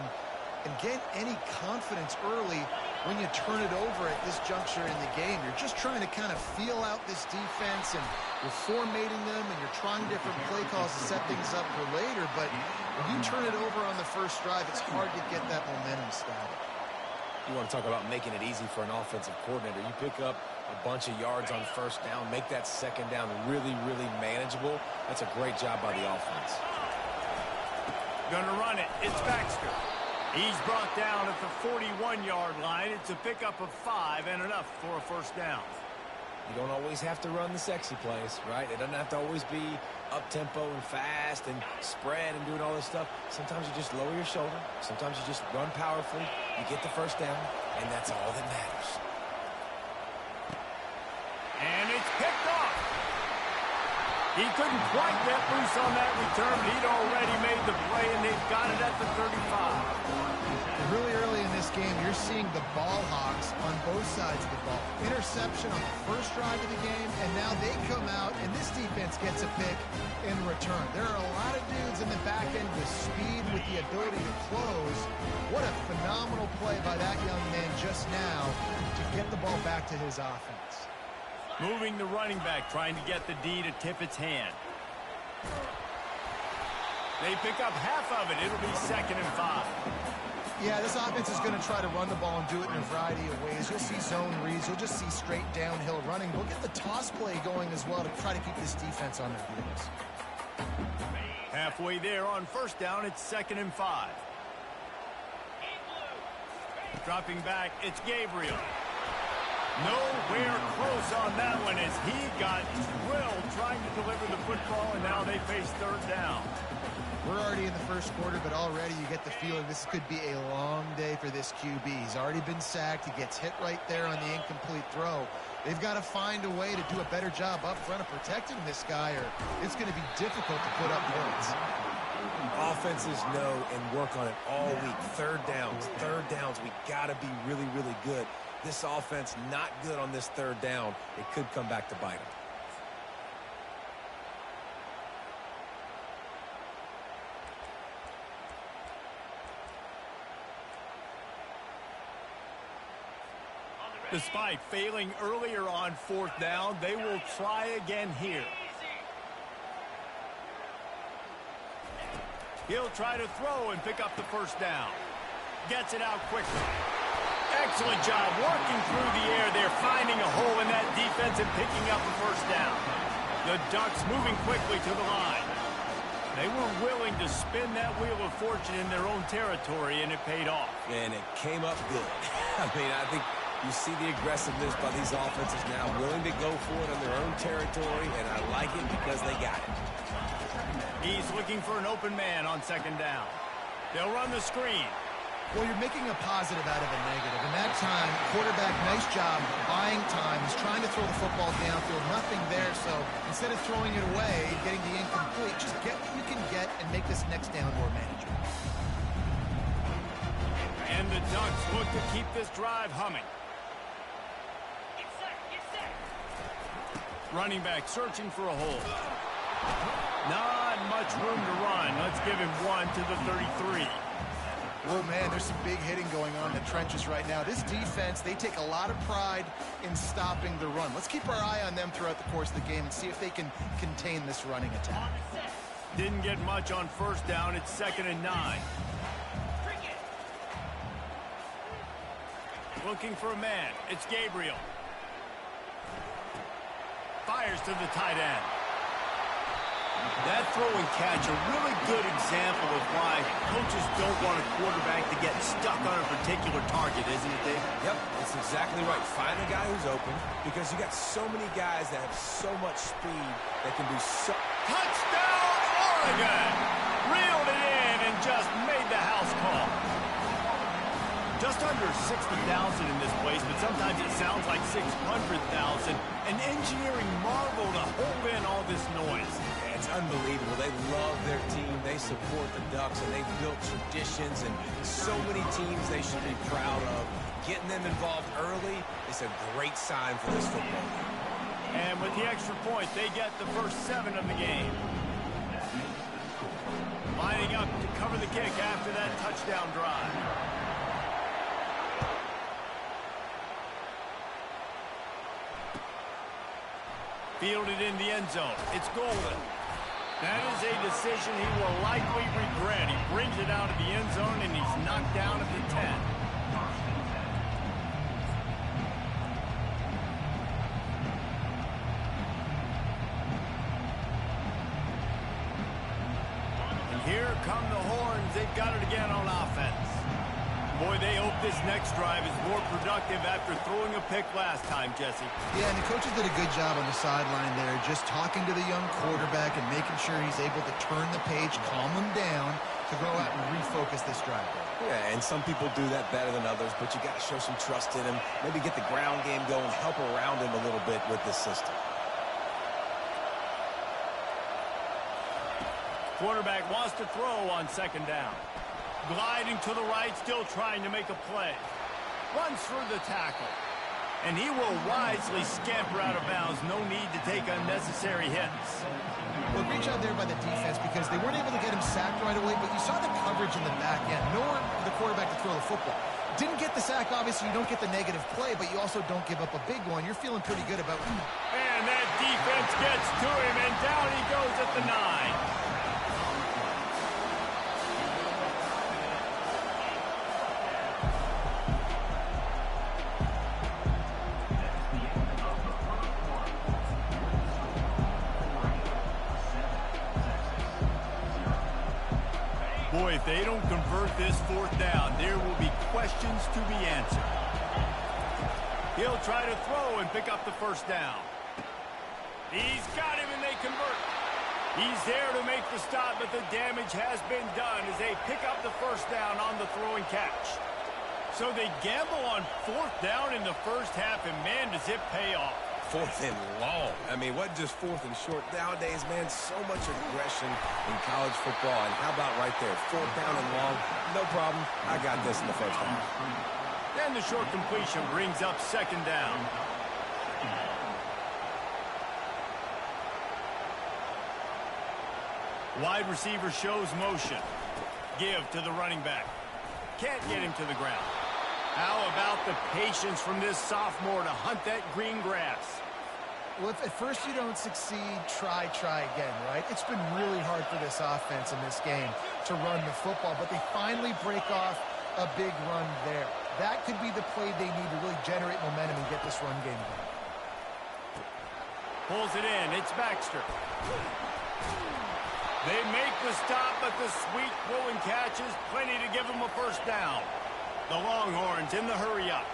and get any confidence early when you turn it over at this juncture in the game. You're just trying to kind of feel out this defense, and you're formatting them, and you're trying different play calls to set things up for later. But when you turn it over on the first drive, it's hard to get that momentum started. You want to talk about making it easy for an offensive coordinator. You pick up a bunch of yards on 1st down, make that 2nd down really, really manageable. That's a great job by the offense. Gonna run it. It's Baxter. He's brought down at the 41-yard line. It's a pickup of 5 and enough for a 1st down. You don't always have to run the sexy plays, right? It doesn't have to always be up-tempo and fast and spread and doing all this stuff. Sometimes you just lower your shoulder. Sometimes you just run powerfully. You get the first down, and that's all that matters. And it's picked off. He couldn't quite get loose on that return, but he'd already made the play, and they've got it at the 35. Really early in this game, you're seeing the ball hawks on both sides of the ball. Interception on the first drive of the game, and now they come out, and this defense gets a pick in return. There are a lot of dudes in the back end with speed, with the ability to close. What a phenomenal play by that young man just now to get the ball back to his offense. Moving the running back, trying to get the D to tip its hand. They pick up half of it. It'll be 2nd and 5. Yeah, this offense is going to try to run the ball and do it in a variety of ways. You'll see zone reads. You'll just see straight downhill running. We'll get the toss play going as well to try to keep this defense on their heels. Halfway there on first down, it's 2nd and 5. Dropping back, it's Gabriel. Nowhere close on that one as he got drilled trying to deliver the football, and now they face 3rd down. We're already in the first quarter, but already you get the feeling this could be a long day for this QB. He's already been sacked. He gets hit right there on the incomplete throw. They've got to find a way to do a better job up front of protecting this guy, or it's going to be difficult to put up points. Offenses know and work on it all week. Third downs. We got to be really, really good. This offense not good on this 3rd down. It could come back to bite them. Despite failing earlier on 4th down, they will try again here. He'll try to throw and pick up the first down. Gets it out quickly. Excellent job working through the air there, finding a hole in that defense and picking up the first down. The Ducks moving quickly to the line. They were willing to spin that wheel of fortune in their own territory, and it paid off. And it came up good. I mean, I think you see the aggressiveness by these offenses now, willing to go for it on their own territory, and I like it because they got it. He's looking for an open man on 2nd down. They'll run the screen. Well, you're making a positive out of a negative. And that time, quarterback, nice job buying time. He's trying to throw the football downfield. Nothing there. So instead of throwing it away, getting the incomplete, just get what you can get and make this next down more manageable. And the Ducks look to keep this drive humming. Running back searching for a hole. Not much room to run. Let's give him 1 to the 33. Oh, man, there's some big hitting going on in the trenches right now. This defense, they take a lot of pride in stopping the run. Let's keep our eye on them throughout the course of the game and see if they can contain this running attack. Didn't get much on first down. It's 2nd and 9. Looking for a man. It's Gabriel. Fires to the tight end. That throw and catch, a really good example of why coaches don't want a quarterback to get stuck on a particular target, isn't it, Dave? Yep, that's exactly right. Find the guy who's open, because you got so many guys that have so much speed that can do so... Touchdown, Oregon! Reeled it in and just made the house call. Just under 60,000 in this place, but sometimes it sounds like 600,000. An engineering marvel to hold in all this noise. It's unbelievable. They love their team. They support the Ducks, and they've built traditions, and so many teams they should be proud of. Getting them involved early is a great sign for this football game. And with the extra point, they get the first 7 of the game. Lining up to cover the kick after that touchdown drive. Fielded in the end zone. It's Golden. That is a decision he will likely regret. He brings it out of the end zone, and he's knocked down at the 10. And here come the Horns. They've got it again on offense. Boy, they hope this next drive is more productive after throwing a pick last time, Jesse. Yeah, and the coaches did a good job on the sideline there, just talking to the young quarterback and making sure he's able to turn the page, calm him down to go out and refocus this drive. Yeah, and some people do that better than others, but you got to show some trust in him, maybe get the ground game going, help around him a little bit with this system. Quarterback wants to throw on second down. Gliding to the right, still trying to make a play. Runs through the tackle. And he will wisely scamper out of bounds. No need to take unnecessary hits. Well, great job there by the defense because they weren't able to get him sacked right away, but you saw the coverage in the back end. Nowhere for the quarterback to throw the football. Didn't get the sack, obviously. You don't get the negative play, but you also don't give up a big one. You're feeling pretty good about it. And that defense gets to him, and down he goes at the 9. Boy, if they don't convert this fourth down, there will be questions to be answered. He'll try to throw and pick up the first down. He's got him and they convert. He's there to make the stop, but the damage has been done as they pick up the first down on the throw and catch. So they gamble on fourth down in the first half, and man, does it pay off. Fourth and long. I mean, what just fourth and short? Nowadays, man, so much aggression in college football. And how about right there? Fourth down and long. No problem. I got this in the first half. And the short completion brings up second down. Wide receiver shows motion. Give to the running back. Can't get him to the ground. How about the patience from this sophomore to hunt that green grass? Well, if at first you don't succeed, try again, right? It's been really hard for this offense in this game to run the football, but they finally break off a big run there. That could be the play they need to really generate momentum and get this run game going. Pulls it in. It's Baxter. They make the stop, but the sweet throw and catch is plenty to give them a first down. The Longhorns in the hurry-up.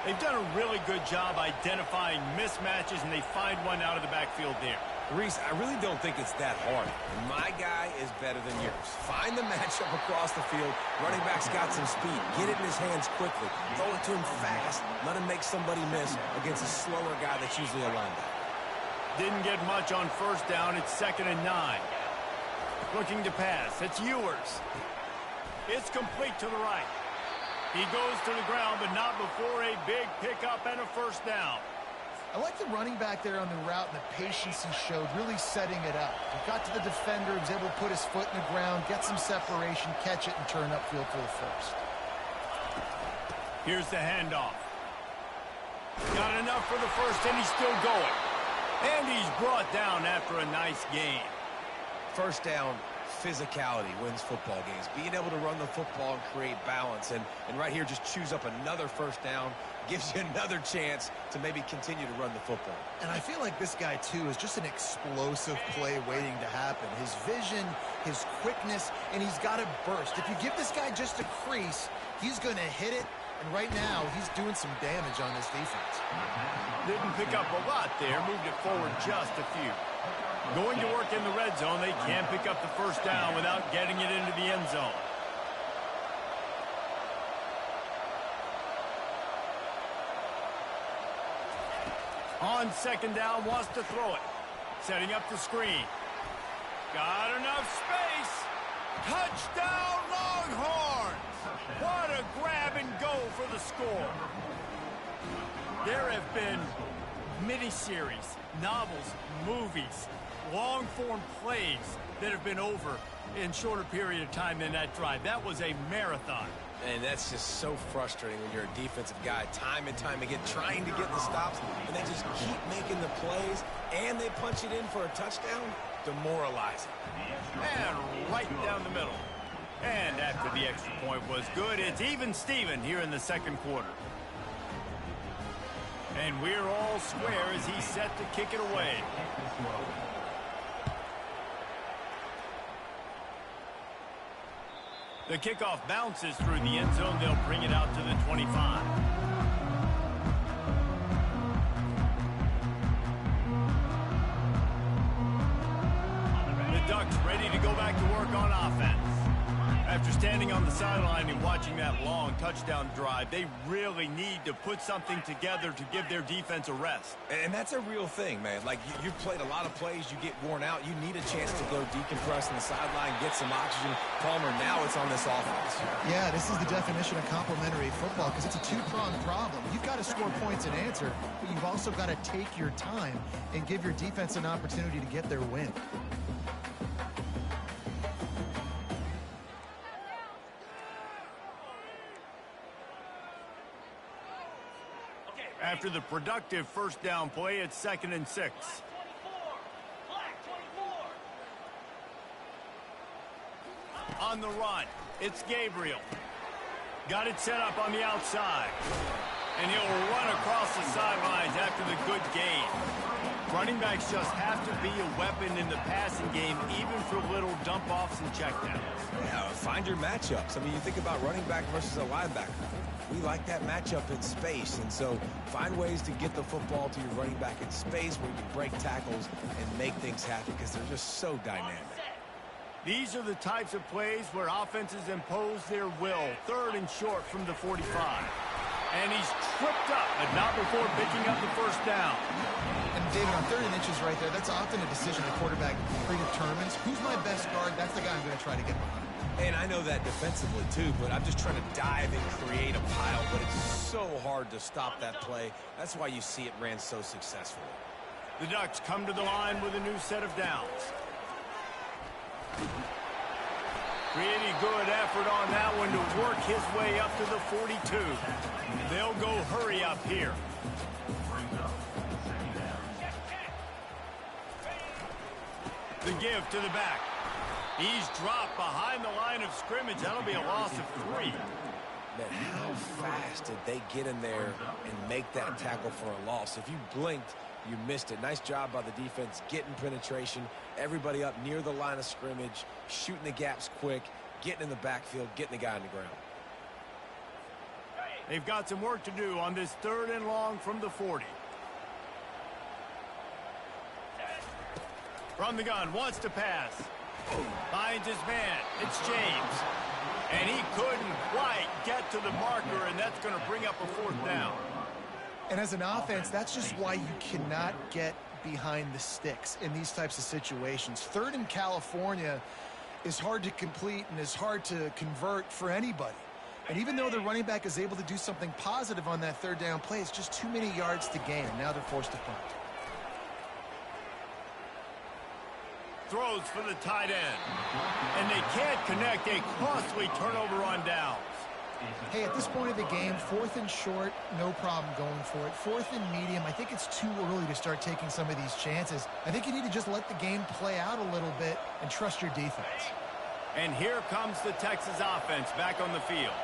They've done a really good job identifying mismatches, and they find one out of the backfield there. Reese, I really don't think it's that hard. My guy is better than yours. Find the matchup across the field. Running back's got some speed. Get it in his hands quickly. Throw it to him fast. Let him make somebody miss against a slower guy that's usually a linebacker. Didn't get much on first down. It's 2nd and 9. Looking to pass. It's Ewers. It's complete to the right. He goes to the ground, but not before a big pickup and a first down. I like the running back there on the route and the patience he showed, really setting it up. He got to the defender, was able to put his foot in the ground, get some separation, catch it, and turn upfield for the first. Here's the handoff. Got enough for the first, and he's still going. And he's brought down after a nice gain. First down, physicality wins football games. Being able to run the football and create balance. And right here, just choose up another first down. Gives you another chance to maybe continue to run the football. And I feel like this guy, too, is just an explosive play waiting to happen. His vision, his quickness, and he's got to burst. If you give this guy just a crease, he's going to hit it. And right now, he's doing some damage on this defense. Didn't pick up a lot there. Moved it forward just a few. Going to work in the red zone. They can't pick up the first down without getting it into the end zone. On second down, wants to throw it. Setting up the screen. Got enough space. Touchdown, Longhorns! What a grab and go for the score. There have been miniseries, novels, movies, long-form plays that have been over in shorter period of time than that drive. That was a marathon. And that's just so frustrating when you're a defensive guy, time and time again, trying to get the stops, and they just keep making the plays, and they punch it in for a touchdown. Demoralizing. And right down the middle. And after the extra point was good, it's even Steven here in the second quarter. And we're all square as he's set to kick it away. The kickoff bounces through the end zone. They'll bring it out to the 25. The Ducks ready to go back to work on offense. After standing on the sideline and watching that long touchdown drive, they really need to put something together to give their defense a rest. And that's a real thing, man. Like, you've played a lot of plays, you get worn out, you need a chance to go decompress on the sideline, get some oxygen. Palmer, now it's on this offense. Yeah, this is the definition of complementary football because it's a two-pronged problem. You've got to score points and answer, but you've also got to take your time and give your defense an opportunity to get their win. After the productive first down play, it's 2nd and 6. On the run, it's Gabriel. Got it set up on the outside. And he'll run across the sidelines after the good gain. Running backs just have to be a weapon in the passing game, even for little dump-offs and checkdowns. Yeah, find your matchups. I mean, you think about running back versus a linebacker. We like that matchup in space, and so find ways to get the football to your running back in space where you can break tackles and make things happen because they're just so dynamic. These are the types of plays where offenses impose their will. 3rd and short from the 45. And he's tripped up, but not before picking up the first down. And David, on 3rd and inches right there, that's often a decision the quarterback predetermines. Who's my best guard? That's the guy I'm going to try to get behind. And I know that defensively too, but I'm just trying to dive and create a pile, but it's so hard to stop that play. That's why you see it ran so successfully. The Ducks come to the line with a new set of downs. Pretty good effort on that one to work his way up to the 42. They'll go hurry up here. The give to the back. He's dropped behind the line of scrimmage. That'll be a loss of 3. But how fast did they get in there and make that tackle for a loss? If you blinked, you missed it. Nice job by the defense getting penetration. Everybody up near the line of scrimmage, shooting the gaps quick, getting in the backfield, getting the guy on the ground. They've got some work to do on this 3rd and long from the 40. From the gun, wants to pass. Finds his man. It's James. And he couldn't quite get to the marker, and that's going to bring up a 4th down. And as an offense, that's just why you cannot get behind the sticks in these types of situations. 3rd in California is hard to complete and is hard to convert for anybody. And even though the running back is able to do something positive on that 3rd down play, it's just too many yards to gain. Now they're forced to punt. Throws for the tight end. And they can't connect. A costly turnover on downs. Hey, at this point of the game, 4th and short, no problem going for it. 4th and medium, I think it's too early to start taking some of these chances. I think you need to just let the game play out a little bit and trust your defense. And here comes the Texas offense back on the field.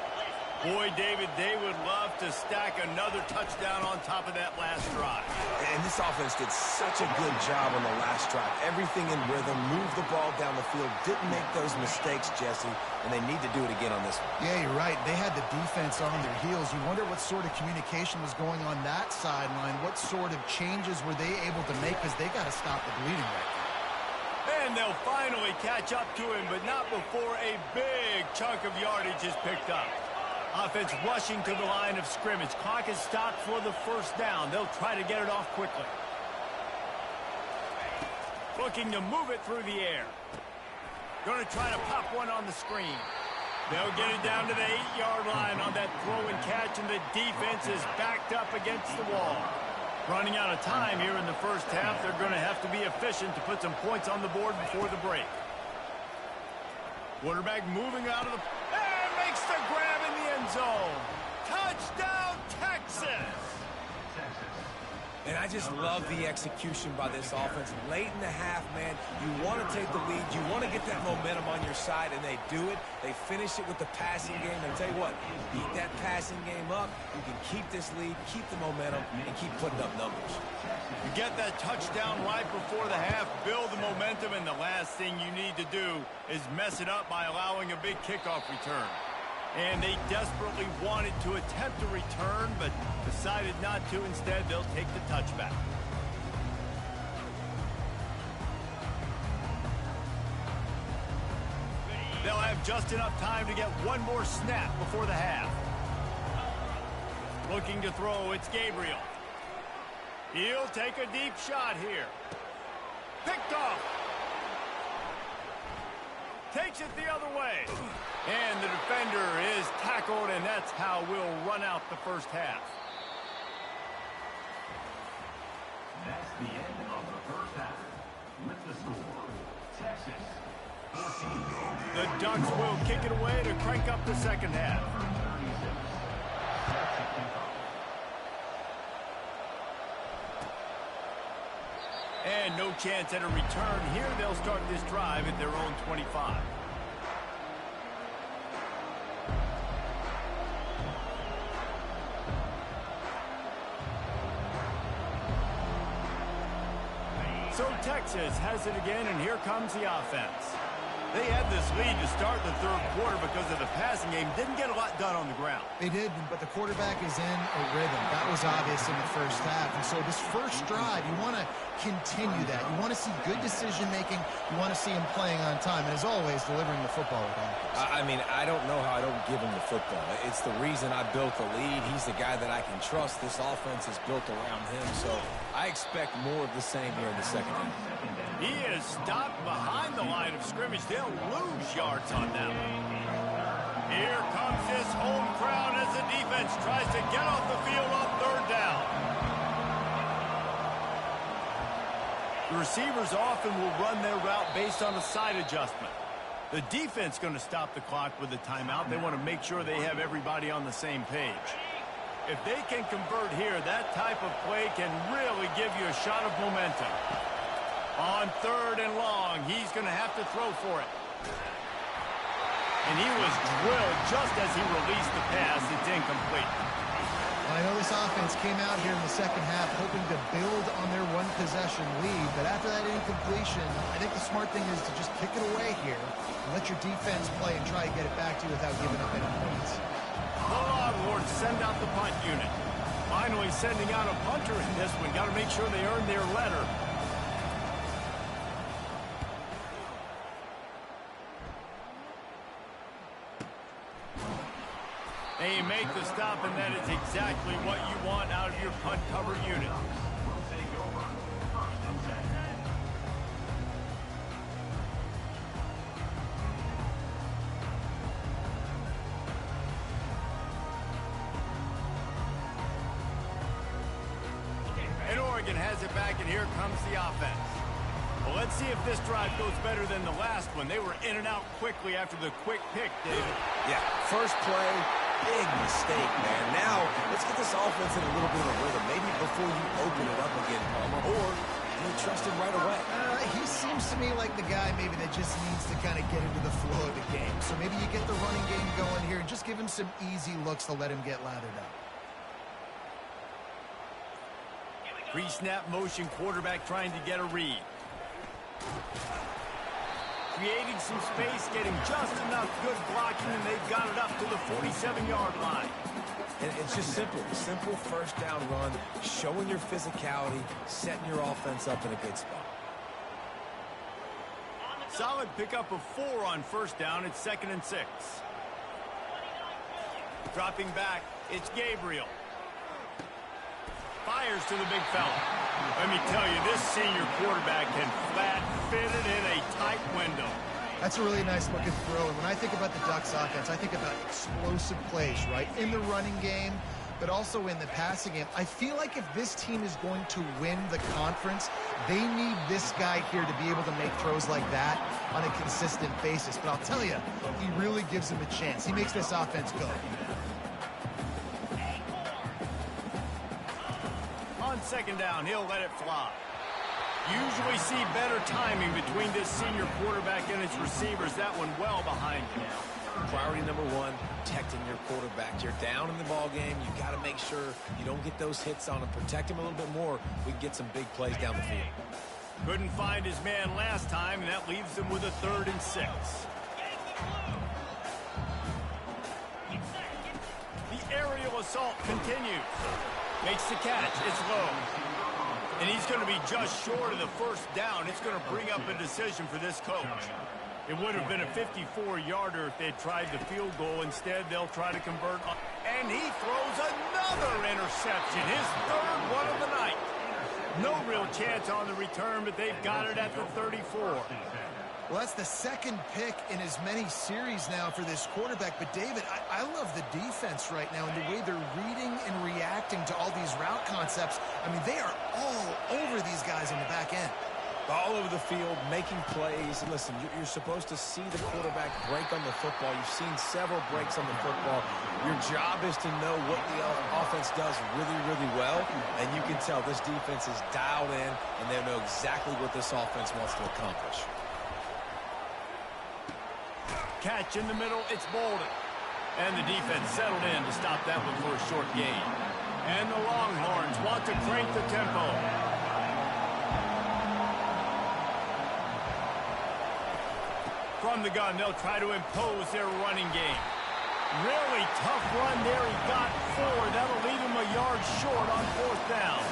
Boy, David, they would love to stack another touchdown on top of that last drive. And this offense did such a good job on the last drive. Everything in rhythm, moved the ball down the field, didn't make those mistakes, Jesse, and they need to do it again on this one. Yeah, you're right. They had the defense on their heels. You wonder what sort of communication was going on that sideline. What sort of changes were they able to make because they got to stop the bleeding right now. And they'll finally catch up to him, but not before a big chunk of yardage is picked up. Offense rushing to the line of scrimmage. Clock is stopped for the 1st down. They'll try to get it off quickly. Looking to move it through the air. Going to try to pop one on the screen. They'll get it down to the 8-yard line on that throw and catch, and the defense is backed up against the wall. Running out of time here in the first half. They're going to have to be efficient to put some points on the board before the break. Quarterback moving out of the... And makes the grab in the end zone. Touchdown, Texas! And I just love the execution by this offense. Late in the half, man, you want to take the lead. You want to get that momentum on your side, and they do it. They finish it with the passing game. And I'll tell you what, beat that passing game up. You can keep this lead, keep the momentum, and keep putting up numbers. You get that touchdown right before the half, build the momentum, and the last thing you need to do is mess it up by allowing a big kickoff return. And they desperately wanted to attempt a return, but decided not to. Instead, they'll take the touchback. They'll have just enough time to get one more snap before the half. Looking to throw, it's Gabriel. He'll take a deep shot here. Picked off. Takes it the other way. And the defender is tackled, and that's how we'll run out the first half. That's the end of the first half. With the score, Texas 14. The Ducks will kick it away to crank up the second half. And no chance at a return here. They'll start this drive at their own 25. So Texas has it again, and here comes the offense. They had this lead to start the third quarter because of the passing game. Didn't get a lot done on the ground. They did, but the quarterback is in a rhythm. That was obvious in the first half. And so this first drive, you want to continue that. You want to see good decision-making. You want to see him playing on time. And as always, delivering the football with offense. I mean, I don't know how I don't give him the football. It's the reason I built the lead. He's the guy that I can trust. This offense is built around him. So I expect more of the same here in the second half. He is stopped behind the line of scrimmage. They'll lose yards on that one. Here comes this home crowd as the defense tries to get off the field on third down. The receivers often will run their route based on a side adjustment. The defense going to stop the clock with a timeout. They want to make sure they have everybody on the same page. If they can convert here, that type of play can really give you a shot of momentum. On third and long, he's going to have to throw for it. And he was drilled just as he released the pass. It's incomplete. Well, I know this offense came out here in the second half hoping to build on their one-possession lead, but after that incompletion, I think the smart thing is to just kick it away here and let your defense play and try to get it back to you without giving up any points. The Longhorns send out the punt unit. Finally sending out a punter in this one. Got to make sure they earn their letter. They make the stop, and that is exactly what you want out of your punt cover unit. And Oregon has it back, and here comes the offense. Well, let's see if this drive goes better than the last one. They were in and out quickly after the quick pick, David. Yeah, first play, big mistake, man. Now, let's get this offense in a little bit of a rhythm. Maybe before you open it up again, Palmer, or you trust him right away. He seems to me like the guy maybe that just needs to kind of get into the flow of the game. So maybe you get the running game going here and just give him some easy looks to let him get lathered up. Pre-snap motion, quarterback trying to get a read. Creating some space, getting just enough good blocking, and they've got it up to the 47-yard line. And it's just simple. Simple first down run, showing your physicality, setting your offense up in a good spot. Solid pickup of 4 on first down. It's 2nd and 6. Dropping back, it's Gabriel. Fires to the big fella. Let me tell you, this senior quarterback can flat fit it in a tight window. That's a really nice looking throw. And when I think about the Ducks offense, I think about explosive plays, right? In the running game, but also in the passing game. I feel like if this team is going to win the conference, they need this guy here to be able to make throws like that on a consistent basis. But I'll tell you, he really gives them a chance. He makes this offense go. On On second down, he'll let it fly. Usually see better timing between this senior quarterback and his receivers. That one well behind him. Priority number one, protecting your quarterback. You're down in the ball game. You got to make sure you don't get those hits on him. Protect him a little bit more. We can get some big plays down the field. Couldn't find his man last time, and that leaves him with a 3rd and 6. The aerial assault continues. Makes the catch. It's low. And he's going to be just short of the first down. It's going to bring up a decision for this coach. It would have been a 54-yarder if they tried the field goal. Instead, they'll try to convert. And he throws another interception, his 3rd one of the night. No real chance on the return, but they've got it at the 34. Well, that's the 2nd pick in as many series now for this quarterback. But, David, I love the defense right now and the way they're reading and reacting to all these route concepts. I mean, they are all over these guys on the back end. All over the field, making plays. Listen, you're supposed to see the quarterback break on the football. You've seen several breaks on the football. Your job is to know what the offense does really, really well. And you can tell this defense is dialed in, and they know exactly what this offense wants to accomplish. Catch in the middle, it's Bolden. And the defense settled in to stop that one for a short gain. And the Longhorns want to crank the tempo. From the gun, they'll try to impose their running game. Really tough run there. He got 4. That'll leave him a yard short on 4th down.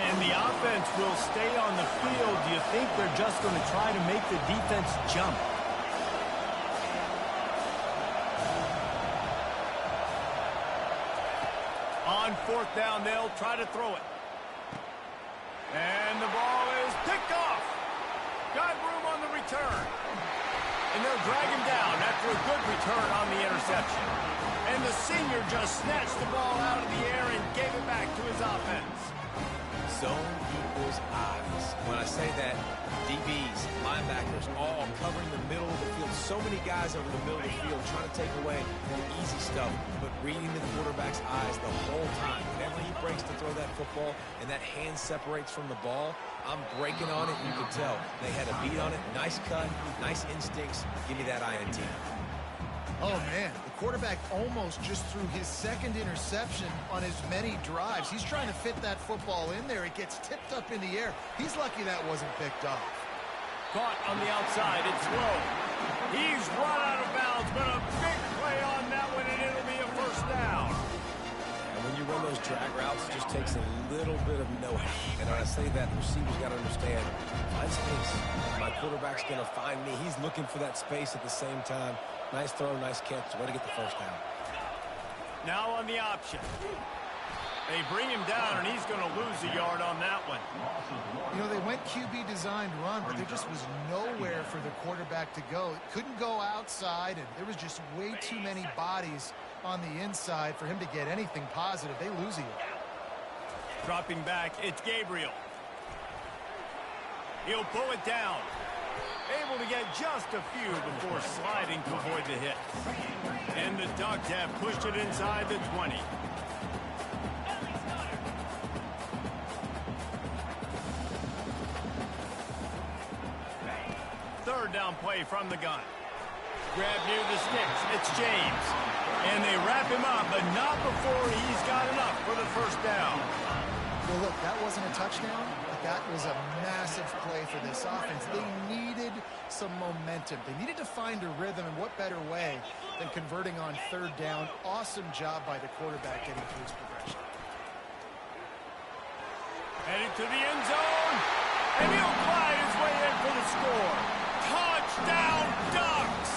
And the offense will stay on the field. Do you think they're just going to try to make the defense jump? On 4th down, they'll try to throw it. And the ball is picked off. Got room on the return. And they'll drag him down after a good return on the interception. And the senior just snatched the ball out of the air and gave it back to his offense. Zone equals eyes. When I say that, DBs, linebackers, all covering the middle of the field. So many guys over the middle of the field trying to take away the easy stuff, but reading the quarterback's eyes the whole time. Whenever he breaks to throw that football and that hand separates from the ball, I'm breaking on it. You can tell they had a beat on it. Nice cut, nice instincts. Give me that INT. Oh, man, the quarterback almost just threw his 2nd interception on as many drives. He's trying to fit that football in there. It gets tipped up in the air. He's lucky that wasn't picked off. Caught on the outside. It's low. He's run out of bounds, but a big play on that one, and it'll be a 1st down. And when you run those drag routes, it just takes a little bit of know-how. And when I say that, the receiver's got to understand, find space. My quarterback's going to find me. He's looking for that space at the same time. Nice throw, nice catch. Way to get the 1st down. Now on the option. They bring him down, and he's going to lose a yard on that one. You know, they went QB designed run, but there just was nowhere for the quarterback to go. It couldn't go outside, and there was just way too many bodies on the inside for him to get anything positive. They lose a yard. Dropping back, it's Gabriel. He'll pull it down. Able to get just a few before sliding to avoid the hit. And the Ducks have pushed it inside the 20. Third down play from the gun. Grab near the sticks. It's James. And they wrap him up, but not before he's got enough for the 1st down. Well, look, that wasn't a touchdown, but that was a massive play for this offense. They needed some momentum. They needed to find a rhythm, and what better way than converting on 3rd down. Awesome job by the quarterback getting through his progression. Heading to the end zone, and he'll glide his way in for the score. Touchdown, Ducks!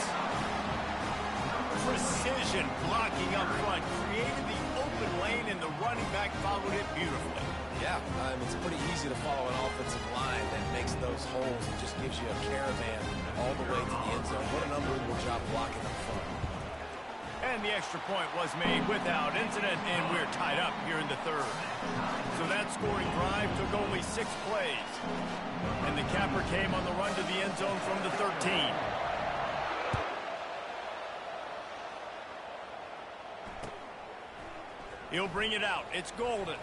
Precision blocking up front created the open lane, and the running back followed it beautifully. Yeah, it's pretty easy to follow an offensive line that makes those holes and just gives you a caravan all the way to the end zone. What an unbelievable job blocking up front. And the extra point was made without incident, and we're tied up here in the 3rd. So that scoring drive took only 6 plays. And the capper came on the run to the end zone from the 13. He'll bring it out. It's Golden.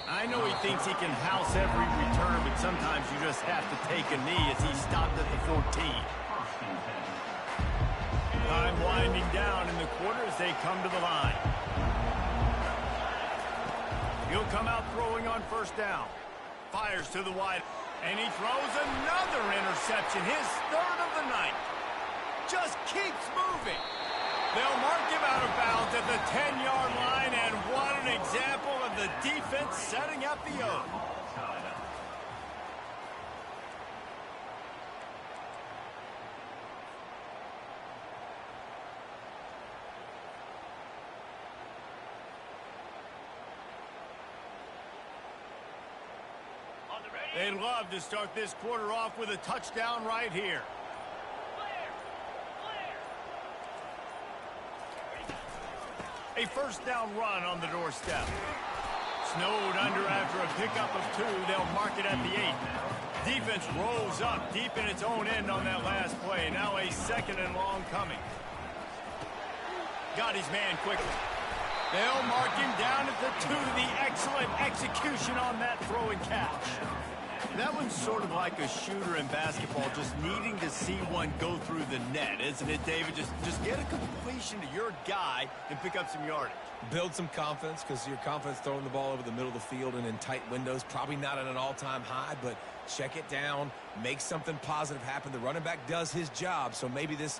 I know he thinks he can house every return, but sometimes you just have to take a knee as he stopped at the 14. Time winding down in the quarter as they come to the line. He'll come out throwing on first down. Fires to the wide, and he throws another interception, his third of the night. Just keeps moving. They'll mark him out of bounds at the 10-yard line, and what an example of the defense setting up the O. They'd love to start this quarter off with a touchdown right here. A first down run on the doorstep. Snowed under after a pickup of 2. They'll mark it at the 8. Defense rolls up deep in its own end on that last play. Now a second and long coming. Got his man quickly. They'll mark him down at the 2. The excellent execution on that throw and catch. That one's sort of like a shooter in basketball, just needing to see one go through the net, isn't it, David? Just get a completion to your guy and pick up some yardage. Build some confidence, because your confidence throwing the ball over the middle of the field and in tight windows, probably not at an all-time high, but check it down, make something positive happen. The running back does his job, so maybe this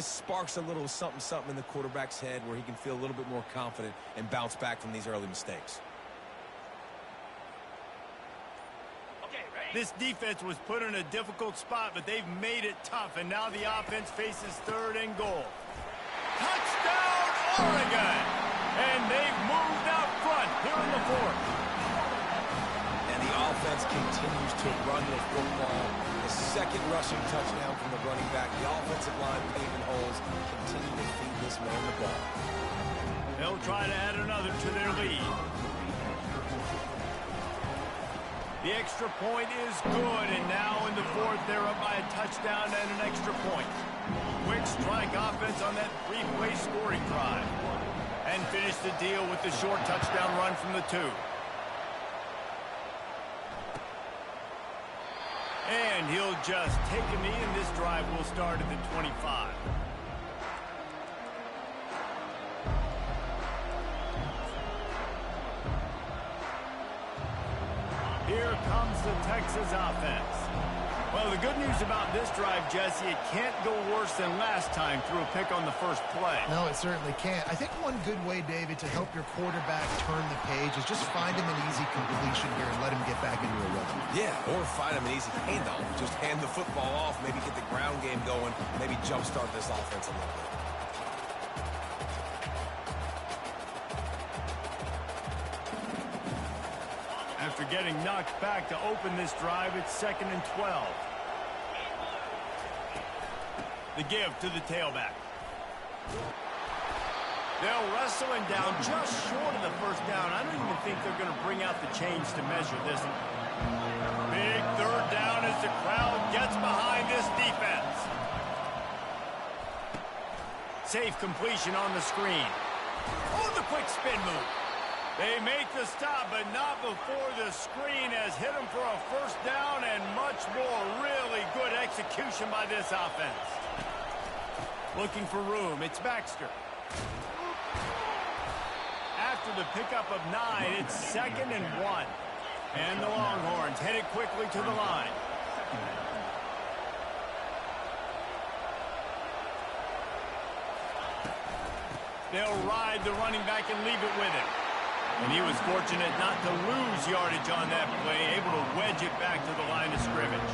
sparks a little something in the quarterback's head where he can feel a little bit more confident and bounce back from these early mistakes. This defense was put in a difficult spot, but they've made it tough, and now the offense faces third and goal. Touchdown, Oregon! And they've moved out front here in the fourth. And the offense continues to run the football. The second rushing touchdown from the running back. The offensive line paving holes, continue to feed this man the ball. They'll try to add another to their lead. The extra point is good, and now in the fourth, they're up by a touchdown and an extra point. Quick strike offense on that 3-play scoring drive. And finish the deal with the short touchdown run from the 2. And he'll just take a knee, and this drive will start at the 25. Here comes the Texas offense. Well, the good news about this drive, Jesse, it can't go worse than last time through a pick on the first play. No, it certainly can't. I think one good way, David, to help your quarterback turn the page is just find him an easy completion here and let him get back into a rhythm. Yeah, or find him an easy handoff. Just hand the football off, maybe get the ground game going, maybe jumpstart this offense a little bit. After getting knocked back to open this drive, it's 2nd and 12. The give to the tailback. They'll wrestle him down just short of the first down. I don't even think they're going to bring out the chains to measure this one. Big third down as the crowd gets behind this defense. Safe completion on the screen. Oh, the quick spin move. They make the stop, but not before the screen has hit them for a first down, and much more. Really good execution by this offense. Looking for room. It's Baxter. After the pickup of 9, it's 2nd and 1. And the Longhorns headed quickly to the line. They'll ride the running back and leave it with him. And he was fortunate not to lose yardage on that play, able to wedge it back to the line of scrimmage.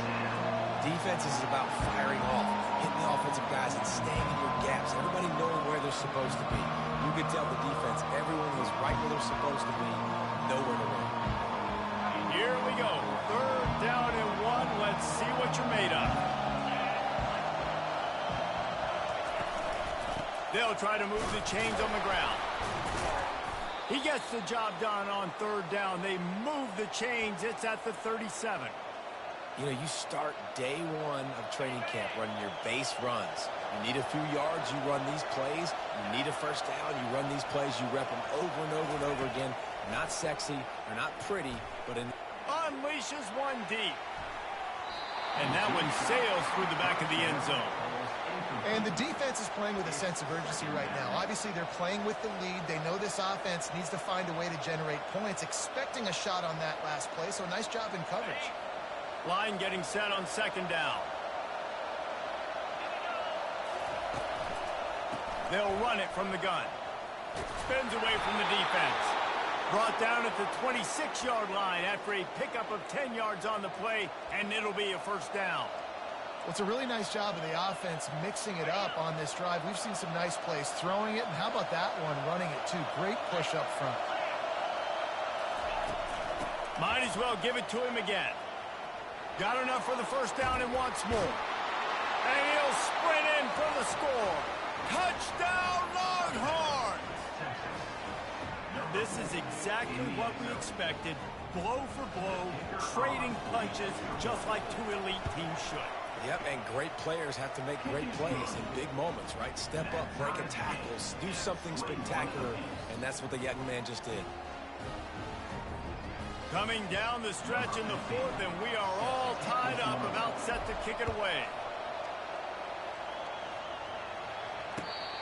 Defense is about firing off, hitting the offensive guys and staying in your gaps. Everybody knowing where they're supposed to be. You could tell the defense, everyone was right where they're supposed to be, nowhere to run. Here we go. 3rd down and 1. Let's see what you're made of. They'll try to move the chains on the ground. He gets the job done on 3rd down. They move the chains. It's at the 37. You know, you start day one of training camp running your base runs. You need a few yards, you run these plays. You need a first down, you run these plays. You rep them over and over and over again. Not sexy, they're not pretty, but unleashes one deep. And that one sails through the back of the end zone. And the defense is playing with a sense of urgency right now. Obviously, they're playing with the lead. They know this offense needs to find a way to generate points, expecting a shot on that last play, so nice job in coverage. Line getting set on second down. They'll run it from the gun. Spins away from the defense. Brought down at the 26-yard line after a pickup of 10 yards on the play, and it'll be a first down. Well, it's a really nice job of the offense mixing it up on this drive. We've seen some nice plays throwing it, and how about that one running it too? Great push up front. Might as well give it to him again. Got enough for the first down and wants more. And he'll sprint in for the score. Touchdown, Longhorns! This is exactly what we expected. Blow for blow, trading punches, just like two elite teams should. Yep, and great players have to make great plays in big moments, right? Step up, break a tackle, do something spectacular, and that's what the young man just did. Coming down the stretch in the fourth, and we are all tied up, about set to kick it away.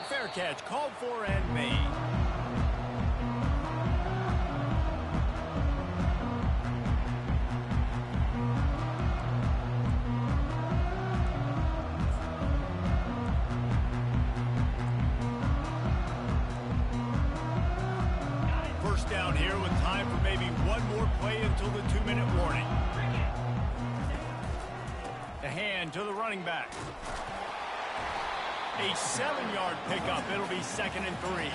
Fair catch, called for and made. Down here with time for maybe one more play until the 2-minute warning. The hand to the running back. A 7-yard pickup. It'll be 2nd and 3.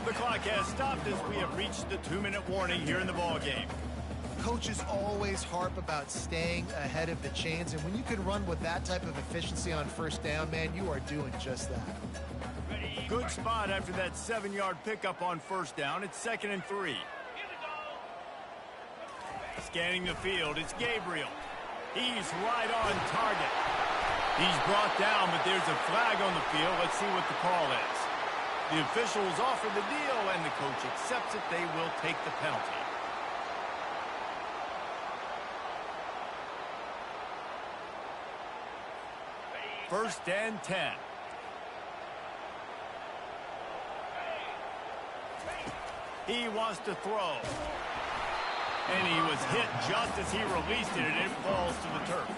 The clock has stopped as we have reached the 2-minute warning here in the ball game. Coaches always harp about staying ahead of the chains, and when you can run with that type of efficiency on first down, man, you are doing just that. Good spot after that 7-yard pickup on first down. It's 2nd and 3. Scanning the field, it's Gabriel. He's right on target. He's brought down, but there's a flag on the field. Let's see what the call is. The officials offer the deal, and the coach accepts it. They will take the penalty. First and 10. He wants to throw. And he was hit just as he released it, and it falls to the turf.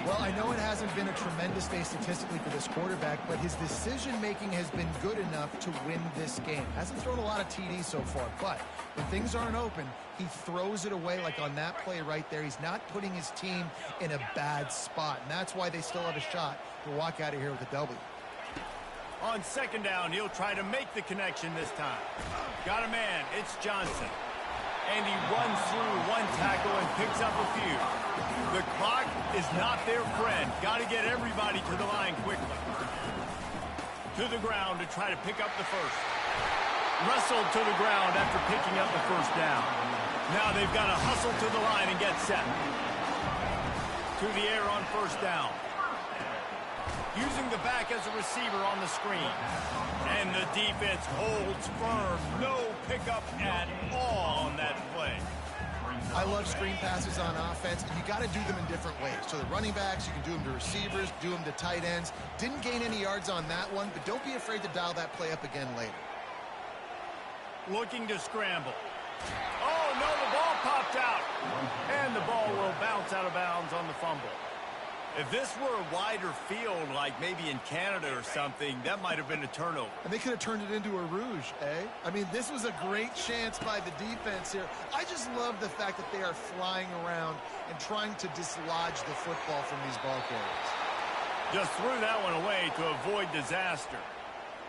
Well, I know it hasn't been a tremendous day statistically for this quarterback, but his decision-making has been good enough to win this game. Hasn't thrown a lot of TDs so far, but when things aren't open, he throws it away like on that play right there. He's not putting his team in a bad spot, and that's why they still have a shot to walk out of here with a W. On second down, he'll try to make the connection this time. Got a man, it's Johnson. And he runs through one tackle and picks up a few. The clock is not their friend. Got to get everybody to the line quickly. To the ground to try to pick up the first. Wrestled to the ground after picking up the first down. Now they've got to hustle to the line and get set. To the air on first down. Using the back as a receiver on the screen. And the defense holds firm. No pickup at all on that play. I love screen passes on offense, and you got to do them in different ways. To the running backs, you can do them to receivers, do them to tight ends. Didn't gain any yards on that one, but don't be afraid to dial that play up again later. Looking to scramble. Oh, no, the ball popped out. And the ball will bounce out of bounds on the fumble. If this were a wider field, like maybe in Canada or something, that might have been a turnover. And they could have turned it into a rouge, eh? I mean, this was a great chance by the defense here. I just love the fact that they are flying around and trying to dislodge the football from these ball carriers. Just threw that one away to avoid disaster.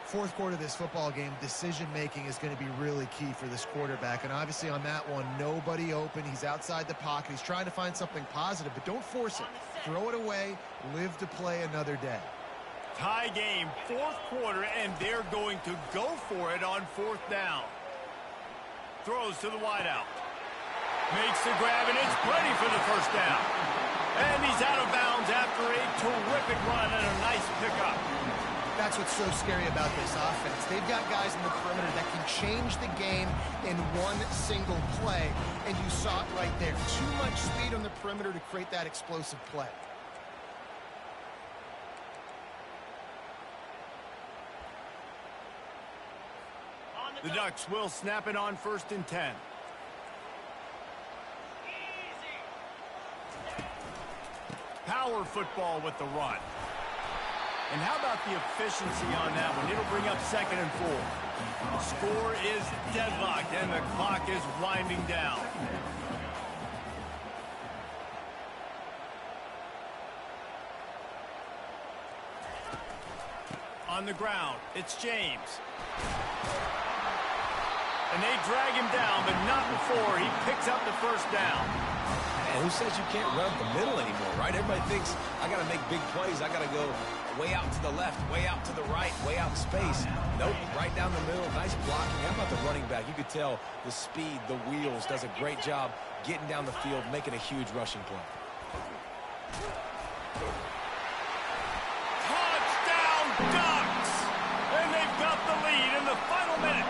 Fourth quarter of this football game, decision-making is going to be really key for this quarterback. And obviously on that one, nobody open. He's outside the pocket. He's trying to find something positive, but don't force it. Throw it away. Live to play another day. Tie game, fourth quarter, and they're going to go for it on fourth down. Throws to the wideout. Makes the grab, and it's plenty for the first down. And he's out of bounds after a terrific run and a nice pickup. That's what's so scary about this offense. They've got guys in the perimeter that can change the game in one single play, and you saw it right there. Too much speed on the perimeter to create that explosive play. The Ducks will snap it on 1st and 10. Power football with the run. And how about the efficiency on that one? It'll bring up 2nd and 4. The score is deadlocked, and the clock is winding down. On the ground, it's James. And they drag him down, but not before he picks up the first down. And who says you can't run up the middle anymore, right? Everybody thinks, I got to make big plays. I got to go way out to the left, way out to the right, way out in space. Nope, right down the middle. Nice blocking. How about the running back? You could tell the speed, the wheels, does a great job getting down the field, making a huge rushing play. Touchdown, Ducks! And they've got the lead in the final minute.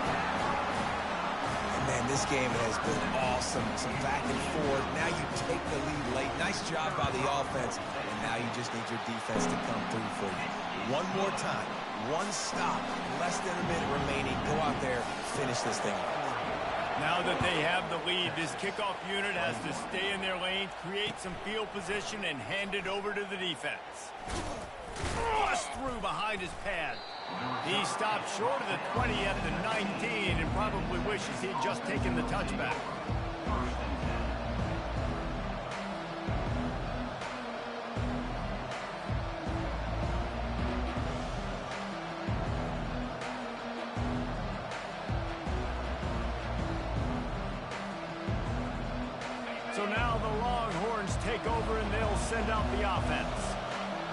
Man, this game has been awesome. Some back and forth. Now you take the lead late. Nice job by the offense. And now you just need your defense to come through for you. One more time. One stop. Less than a minute remaining. Go out there. Finish this thing off. Now that they have the lead, this kickoff unit has to stay in their lane, create some field position, and hand it over to the defense. Thrust through behind his pad. He stopped short of the 20 at the 19 and probably wishes he'd just taken the touchback. So now the Longhorns take over and they'll send out the offense.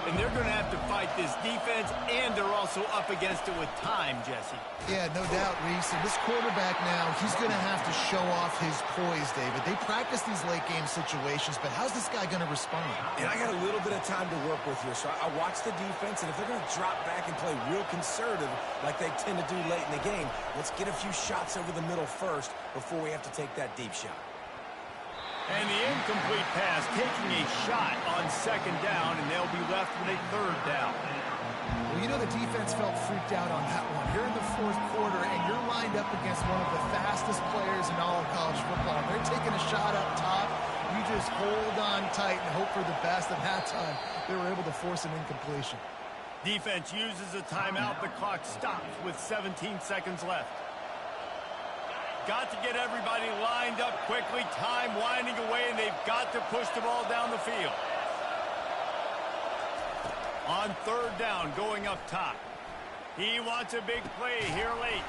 And they're going to have to fight this defense, and they're also up against it with time, Jesse. Yeah, no doubt, Reese. And this quarterback now, he's going to have to show off his poise, David. They practice these late-game situations, but how's this guy going to respond? And I got a little bit of time to work with here, so I watch the defense, and if they're going to drop back and play real conservative like they tend to do late in the game, let's get a few shots over the middle first before we have to take that deep shot. And the incomplete pass taking a shot on 2nd down, and they'll be left with a 3rd down. Well, you know the defense felt freaked out on that one. You're in the 4th quarter, and you're lined up against one of the fastest players in all of college football. They're taking a shot up top. You just hold on tight and hope for the best. And that time, they were able to force an incompletion. Defense uses a timeout. The clock stops with 17 seconds left. Got to get everybody lined up quickly. Time winding away, and they've got to push the ball down the field. On 3rd down, going up top. He wants a big play here late.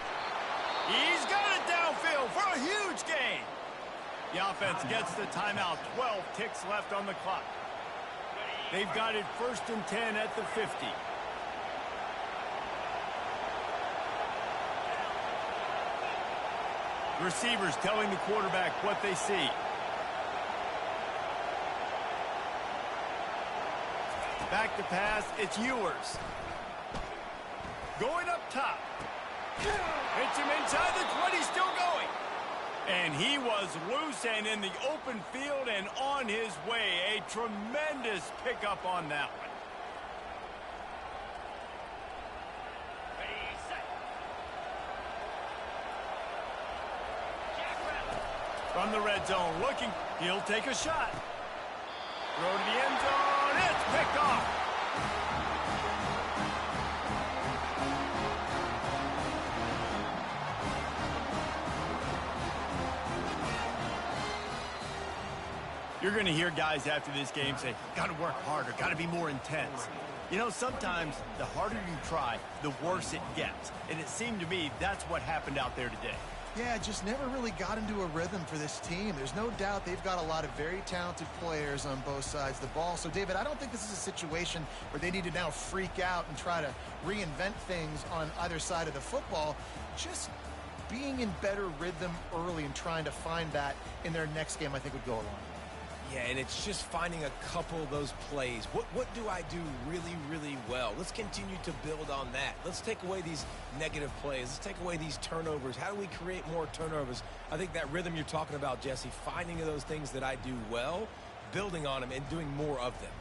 He's got it downfield for a huge gain. The offense gets the timeout. 12 ticks left on the clock. They've got it 1st and 10 at the 50. Receivers telling the quarterback what they see. Back to pass, it's Ewers. Going up top. Hits him inside the 20, still going. And he was loose and in the open field and on his way. A tremendous pickup on that one. From the red zone, looking, he'll take a shot. Throw to the end zone, it's picked off. You're going to hear guys after this game say, got to work harder, got to be more intense. You know, sometimes the harder you try, the worse it gets. And it seemed to me that's what happened out there today. Yeah, just never really got into a rhythm for this team. There's no doubt they've got a lot of very talented players on both sides of the ball. So, David, I don't think this is a situation where they need to now freak out and try to reinvent things on either side of the football. Just being in better rhythm early and trying to find that in their next game, I think would go a long way. Yeah, and it's just finding a couple of those plays. What do I do really, really well? Let's continue to build on that. Let's take away these negative plays. Let's take away these turnovers. How do we create more turnovers? I think that rhythm you're talking about, Jesse, finding those things that I do well, building on them, and doing more of them.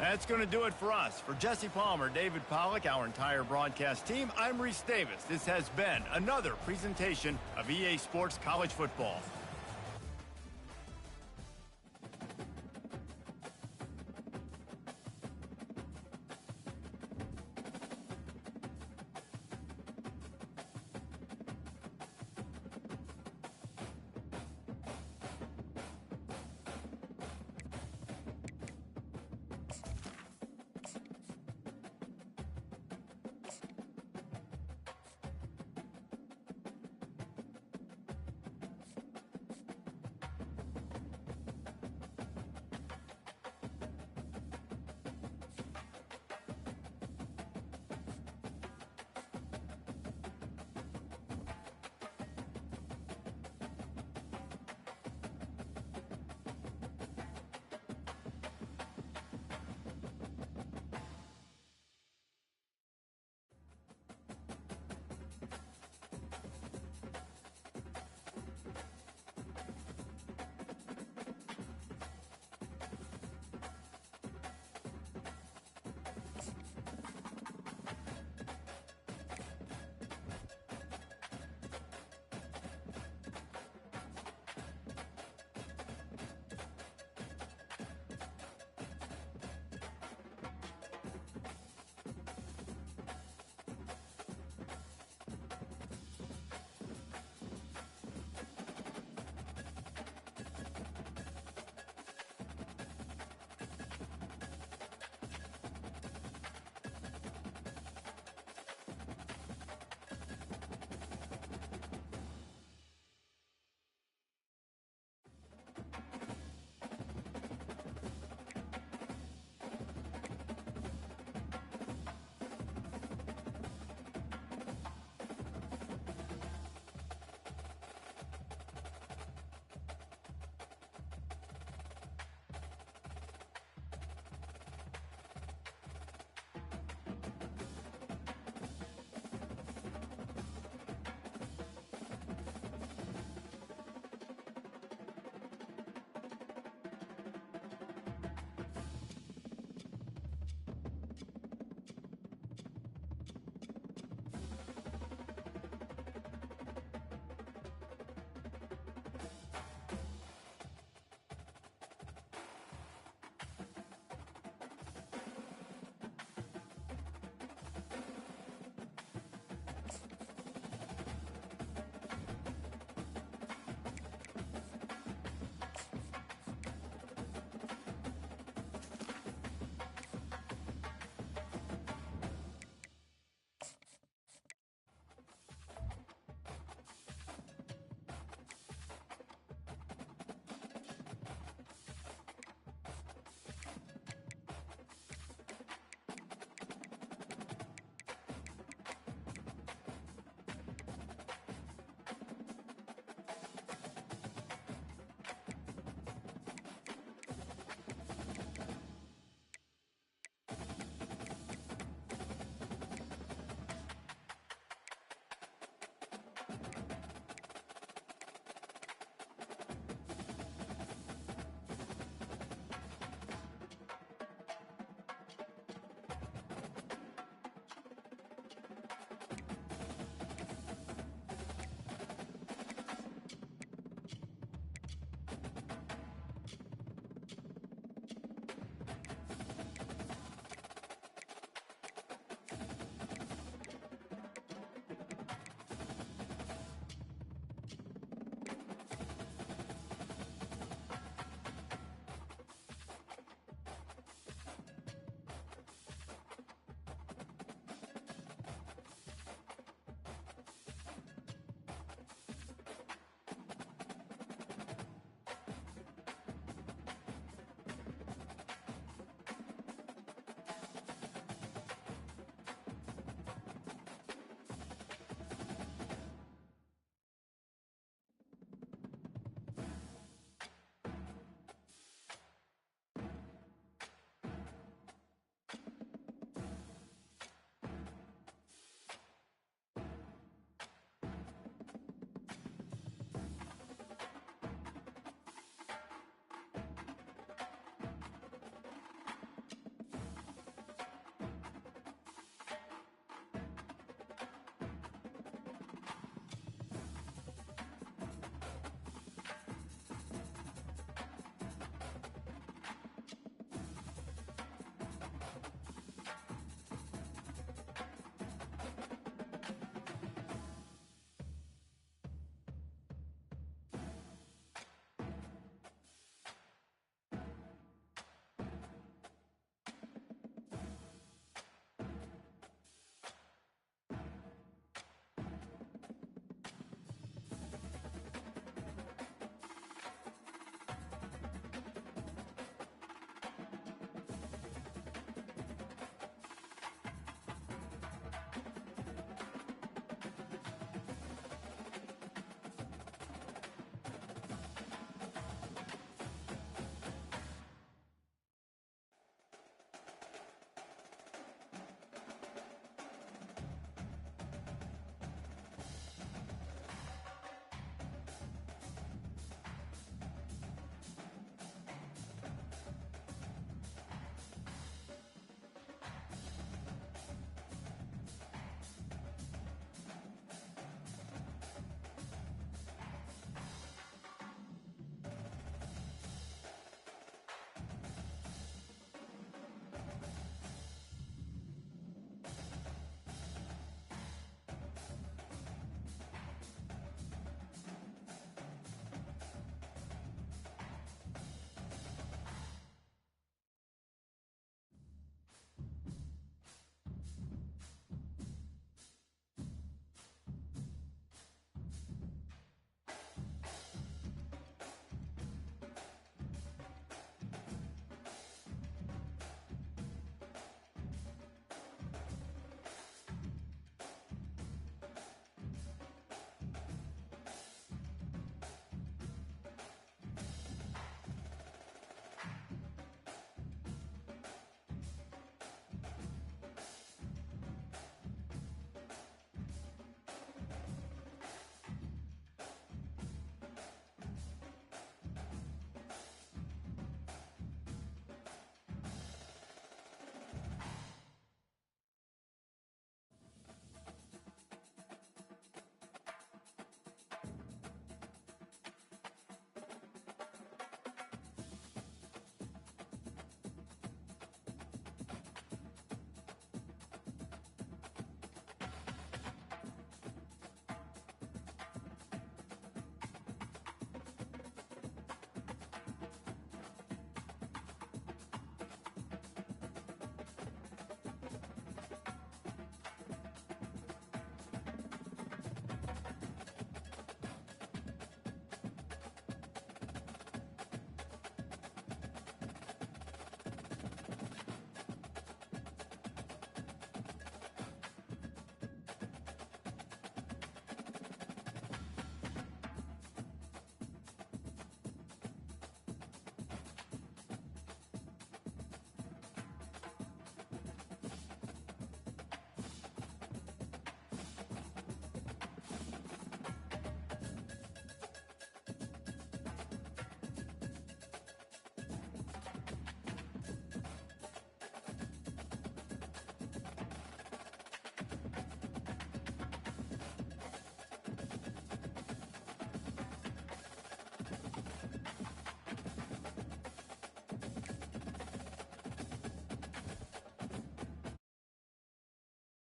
That's going to do it for us. For Jesse Palmer, David Pollack, our entire broadcast team, I'm Reese Davis. This has been another presentation of EA Sports College Football.